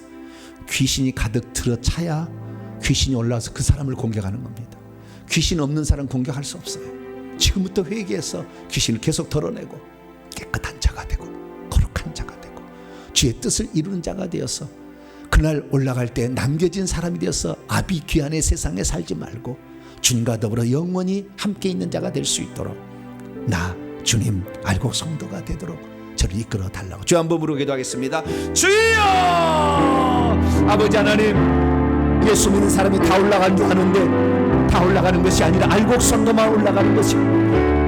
귀신이 가득 들어차야 귀신이 올라와서 그 사람을 공격하는 겁니다. 귀신 없는 사람 공격할 수 없어요. 지금부터 회개해서 귀신을 계속 덜어내고 깨끗한 자가 되고 거룩한 자가 되고 주의 뜻을 이루는 자가 되어서 그날 올라갈 때 남겨진 사람이 되어서 아비 귀한의 세상에 살지 말고 주님과 더불어 영원히 함께 있는 자가 될 수 있도록 나 주님 알곡 성도가 되도록 저를 이끌어 달라고 주 한번 부르고 기도하겠습니다. 주여! 아버지 하나님, 예수 믿는 사람이 다 올라간 줄 아는데 다 올라가는 것이 아니라 알곡 성도만 올라가는 것이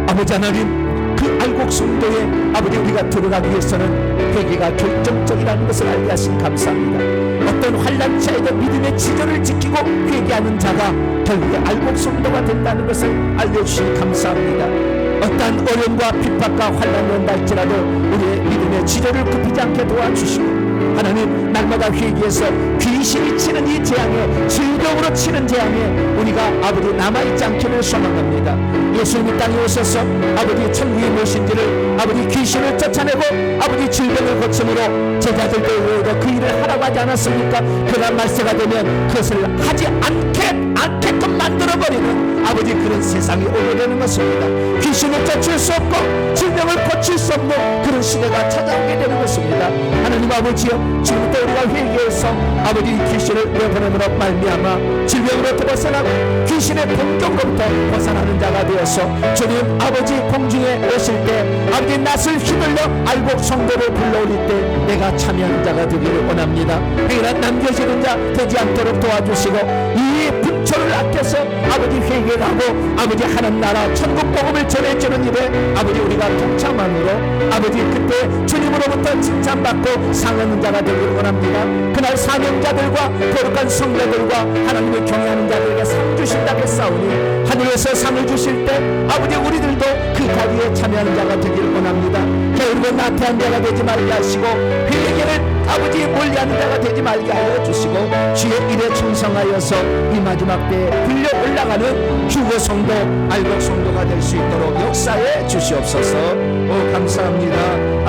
아버지 하나님, 그 알곡 성도에 아버지 우리가 들어가기 위해서는 회개가 결정적이라는 것을 알게 하신 감사합니다. 어떤 환난차에도 믿음의 지조를 지키고 회개하는 자가 결국에 알곡 성도가 된다는 것을 알려주시니 감사합니다. 어떠한 어려움과 핍박과 환난이 온달지라도 우리의 믿음의 지조를 굽히지 않게 도와주시고 하나님, 날마다 회개해서 귀신이 치는 이 재앙에, 질병으로 치는 재앙에 우리가 아버지 남아있지 않기를 소망합니다. 예수님이 땅에 오셔서 아버지 천국이 무엇인지를, 아버지 귀신을 쫓아내고 아버지 질병을 고침으로 제자들도 오히려 그 일을 하라고 하지 않았습니까? 그러나 말세가 되면 그것을 하지 않게끔 만들어버리는 아버지 그런 세상이 오게 되는 것입니다. 귀신을 쫓을 수 없고 질병을 고칠 수 없는 그런 시대가 찾아오게 되는 것입니다. 하나님 아버지여, 지금부터 우리가 회개해서 아버지 귀신을 내보내므로 말미암아 질병으로부터 벗어나고 귀신의 공격으로부터 벗어나는 자가 되어서 주님 아버지 공중에 오실 때 아버지 낯을 휘둘러 알곡 성도를 불러올릴 때 내가 참여하는 자가 되기를 원합니다. 행여나 남겨지는 자 되지 않도록 도와주시고 이 분초를 아껴서 아버지 회개를 하고 아버지 하나님 나라 천국 복음을 전해주는 일에 아버지 우리가 동참함으로 아버지 그때 주님으로부터 칭찬받고 상하는 자가 되기를 원합니다. 그날 사명자들과 거룩한 성도들과 하나님을 경외하는 자들에게 상 주신다고 했사오니 하늘에서 상을 주실 때 아버지 우리들도 그 자리에 참여하는 자가 되기를 원합니다. 게으르고 나태한 자가 되지 말게 하시고 회개를 아버지 멀리하는 자가 되지 말게 하여 주시고 주의 일에 충성하여서 이 마지막 때에 불려 올라가는 휴거 성도, 알곡 성도가 될 수 있도록 역사해 주시옵소서. 오 감사합니다.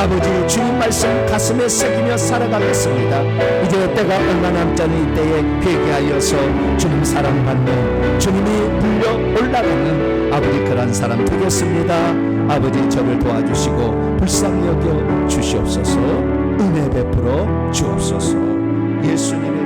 아버지 주님 말씀 가슴에 새기며 살아가겠습니다. 이제 때가 얼마 남지 않은 이때에 회개하여서 주님 사랑받는, 주님이 불려 올라가는 아버지 그런 사람 되겠습니다. 아버지 저를 도와주시고 불쌍히 여겨 주시옵소서. 은혜 베풀어 주옵소서. 예수님의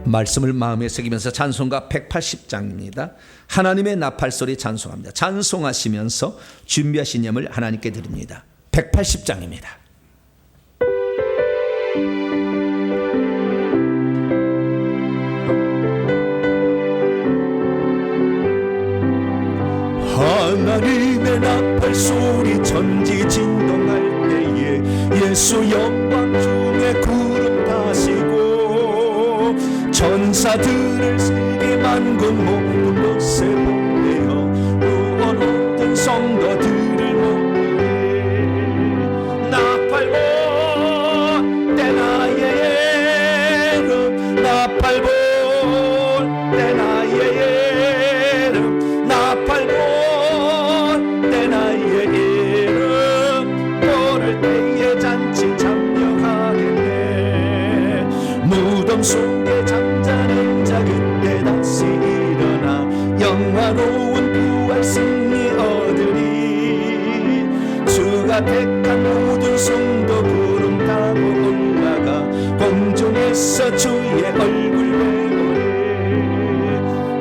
말씀을 마음에 새기면서 찬송가 180장입니다. 하나님의 나팔소리 찬송합니다. 찬송하시면서 준비하신 예물 하나님께 드립니다. 180장입니다. 하나님의 나팔소리 천지 진동할 때에 예수 영광 중에 구름 타시고 천사들을 세계 만군 모든 곳에 보내어 의원 모든 성도들을 모으네. 나팔고 때나의 이름, 나팔고 때나의 이름, 나팔고 때나의 이름, 모를 때에 잔치 참여하겠네. 무덤 속에 잠자는 자 그때 다시 일어나 영화로운 부활 승리 얻으리. 주가 택한 모든 성도 구름 타고 올라가 공중에서 주의 얼굴 보리.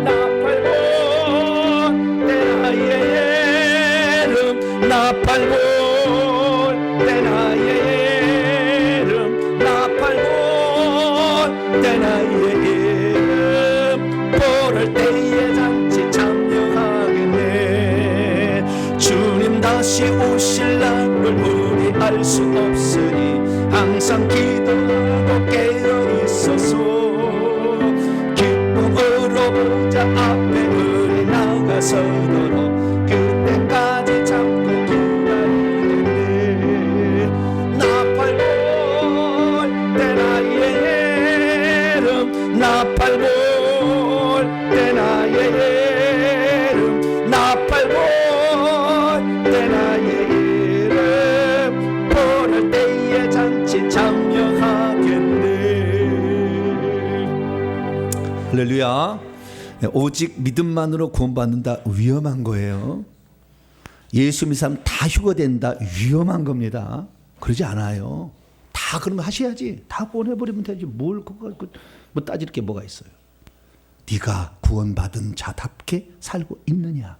나팔고 때나의 이름, 나팔고 때나의 이름, 나팔고 때나의 이름, 보를 때에 잔치 참여하겠네. 주님 다시 오실 날을 우리 알 수 없으니 항상 기도하고 깨어 있어서 기쁨으로 보좌 앞에 우리 나가서도록 그때까지 참고 기다리겠네. 나팔고 때나의 이름, 나팔고 때나의 이름, 나팔고 때나의 이름, 보를 때에 잔치 참여하겠네. 할렐루야. 오직 믿음만으로 구원받는다 위험한 거예요. 예수 믿는 사람 다 휴거된다 위험한 겁니다. 그러지 않아요. 다 그런 거 하셔야지. 다 구원해버리면 되지. 뭘 그거 뭐 따질 게 뭐가 있어요. 네가 구원받은 자답게 살고 있느냐,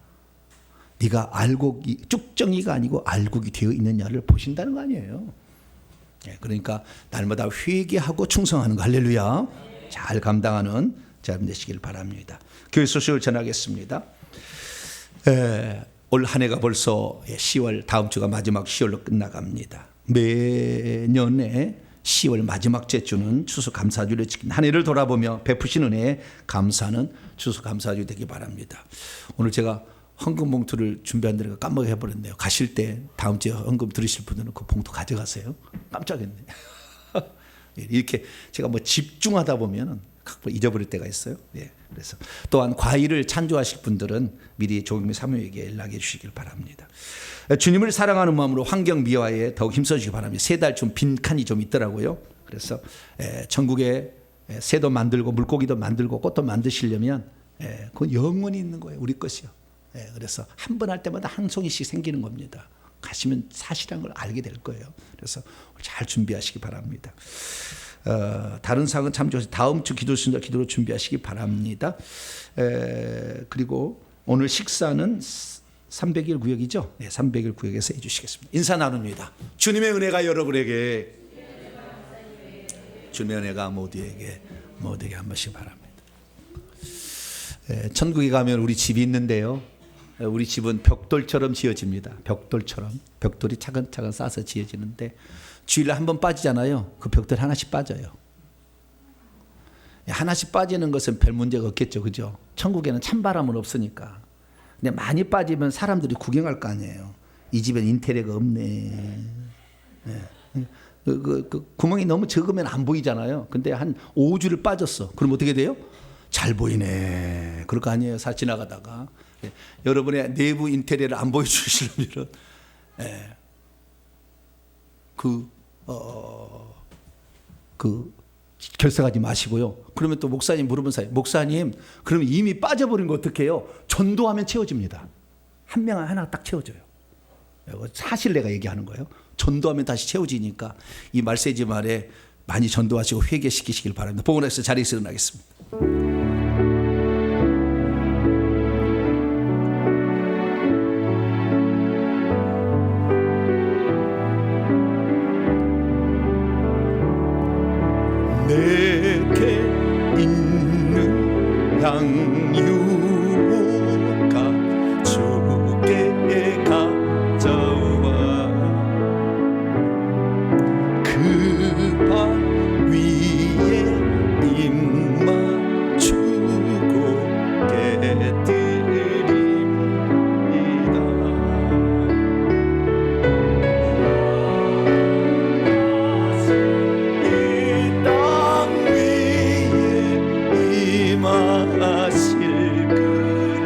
네가 알곡이 쭉정이가 아니고 알곡이 되어 있느냐를 보신다는 거 아니에요. 그러니까 날마다 회개하고 충성하는 거. 할렐루야. 잘 감당하는 여러분 되시길 바랍니다. 교회 소식을 전하겠습니다. 올 한 해가 벌써 10월, 다음 주가 마지막 10월로 끝나갑니다. 매년에 10월 마지막 주는 추수감사주를 지킨 한 해를 돌아보며 베푸신 은혜에 감사하는 추수감사주 되기 바랍니다. 오늘 제가 헌금 봉투를 준비한 데가 까먹어 해버렸네요. 가실 때 다음 주에 헌금 들으실 분들은 그 봉투 가져가세요. 깜짝이네. 이렇게 제가 뭐 집중하다 보면은 잊어버릴 때가 있어요. 예. 그래서 또한 과일을 찬조하실 분들은 미리 조경미 사모에게 연락해 주시길 바랍니다. 주님을 사랑하는 마음으로 환경 미화에 더욱 힘써 주시기 바랍니다. 3달 좀 빈칸이 좀 있더라고요. 그래서 전국에 새도 만들고 물고기도 만들고 꽃도 만드시려면 그건 영원히 있는 거예요. 우리 것이요. 그래서 한 번 할 때마다 한 송이씩 생기는 겁니다. 가시면 사실한 걸 알게 될 거예요. 그래서 잘 준비하시기 바랍니다. 다른 사항은 참조해서 다음 주 기도 순서 기도로 준비하시기 바랍니다. 그리고 오늘 식사는 300일 구역이죠. 네, 300일 구역에서 해주시겠습니다. 인사 나눕니다. 주님의 은혜가 여러분에게, 주님의 은혜가 모두에게 한 번씩 바랍니다. 천국에 가면 우리 집이 있는데요. 우리 집은 벽돌처럼 지어집니다. 벽돌이 차근차근 쌓아서 지어지는데 주일에 한 번 빠지잖아요. 그 벽돌 하나씩 빠져요. 하나씩 빠지는 것은 별 문제가 없겠죠. 그죠? 천국에는 찬바람은 없으니까. 근데 많이 빠지면 사람들이 구경할 거 아니에요. 이 집엔 인테리어가 없네. 그 구멍이 너무 적으면 안 보이잖아요. 근데 한 5주를 빠졌어. 그럼 어떻게 돼요? 잘 보이네. 그럴 거 아니에요. 사 지나가다가. 여러분의 내부 인테리어를 안 보여주시려면 결석하지 마시고요. 그러면 또 목사님 물어본 사이, 목사님 그러면 이미 빠져버린 거 어떻게 해요? 전도하면 채워집니다. 한 명 하나 딱 채워져요. 사실 내가 얘기하는 거예요. 전도하면 다시 채워지니까 이 말세지 말에 많이 전도하시고 회개시키시길 바랍니다. 복원해서 자리에서 일어나겠습니다. 내게 있는 양육가 주께 가져와 그 밥 위에 입 맞추고 깨뜨립니다. 임하실 그대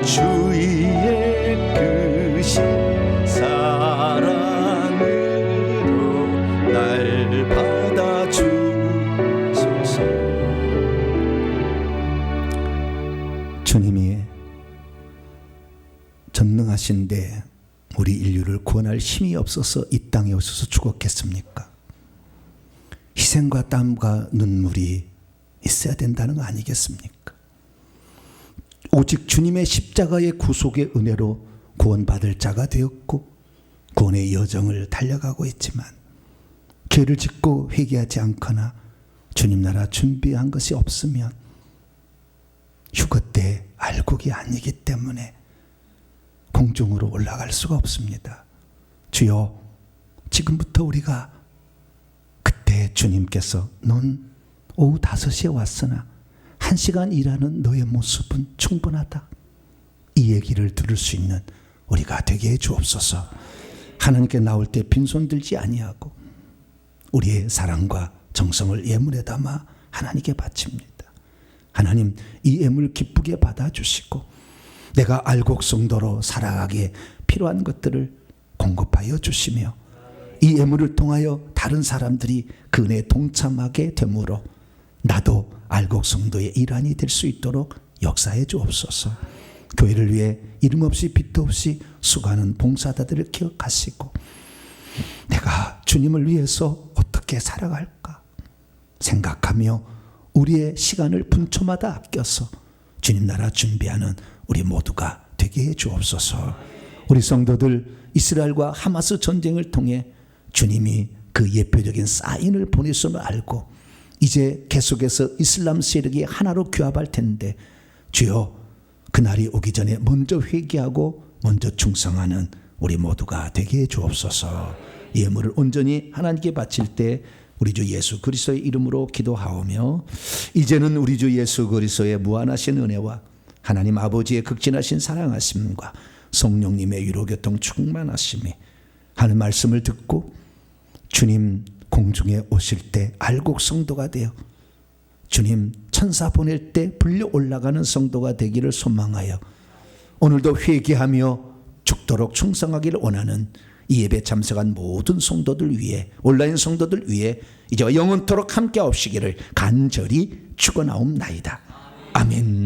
주의 크신 사랑으로 날 받아주소서. 주님이 전능하신데 우리 인류를 구원할 힘이 없어서 이 땅에 오셔서 죽었겠습니까? 희생과 땀과 눈물이 있어야 된다는 거 아니겠습니까? 오직 주님의 십자가의 구속의 은혜로 구원받을 자가 되었고 구원의 여정을 달려가고 있지만 죄를 짓고 회개하지 않거나 주님 나라 준비한 것이 없으면 휴거 때 알곡이 아니기 때문에 공중으로 올라갈 수가 없습니다. 주여, 지금부터 우리가 주님께서 넌 오후 5시에 왔으나 1시간 일하는 너의 모습은 충분하다, 이 얘기를 들을 수 있는 우리가 되게 해 주옵소서. 하나님께 나올 때 빈손 들지 아니하고 우리의 사랑과 정성을 예물에 담아 하나님께 바칩니다. 하나님, 이 예물 기쁘게 받아주시고 내가 알곡 성도로 살아가기에 필요한 것들을 공급하여 주시며 이 예물을 통하여 다른 사람들이 그 은혜에 동참하게 되므로 나도 알곡 성도의 일환이 될 수 있도록 역사해 주옵소서. 교회를 위해 이름 없이 빛도 없이 수고하는 봉사자들을 기억하시고 내가 주님을 위해서 어떻게 살아갈까 생각하며 우리의 시간을 분초마다 아껴서 주님 나라 준비하는 우리 모두가 되게 해 주옵소서. 우리 성도들 이스라엘과 하마스 전쟁을 통해 주님이 그 예표적인 사인을 보냈음을 알고 이제 계속해서 이슬람 세력이 하나로 규합할 텐데 주여, 그날이 오기 전에 먼저 회개하고 먼저 충성하는 우리 모두가 되게 해 주옵소서. 예물을 온전히 하나님께 바칠 때 우리 주 예수 그리스도의 이름으로 기도하오며 이제는 우리 주 예수 그리스도의 무한하신 은혜와 하나님 아버지의 극진하신 사랑하심과 성령님의 위로교통 충만하심이 하는 말씀을 듣고 주님 공중에 오실 때 알곡 성도가 되어 주님 천사 보낼 때 불려 올라가는 성도가 되기를 소망하여 오늘도 회개하며 죽도록 충성하기를 원하는 이 예배 참석한 모든 성도들 위해, 온라인 성도들 위해 이제 영원토록 함께 하옵시기를 간절히 축원하옵나이다. 아멘.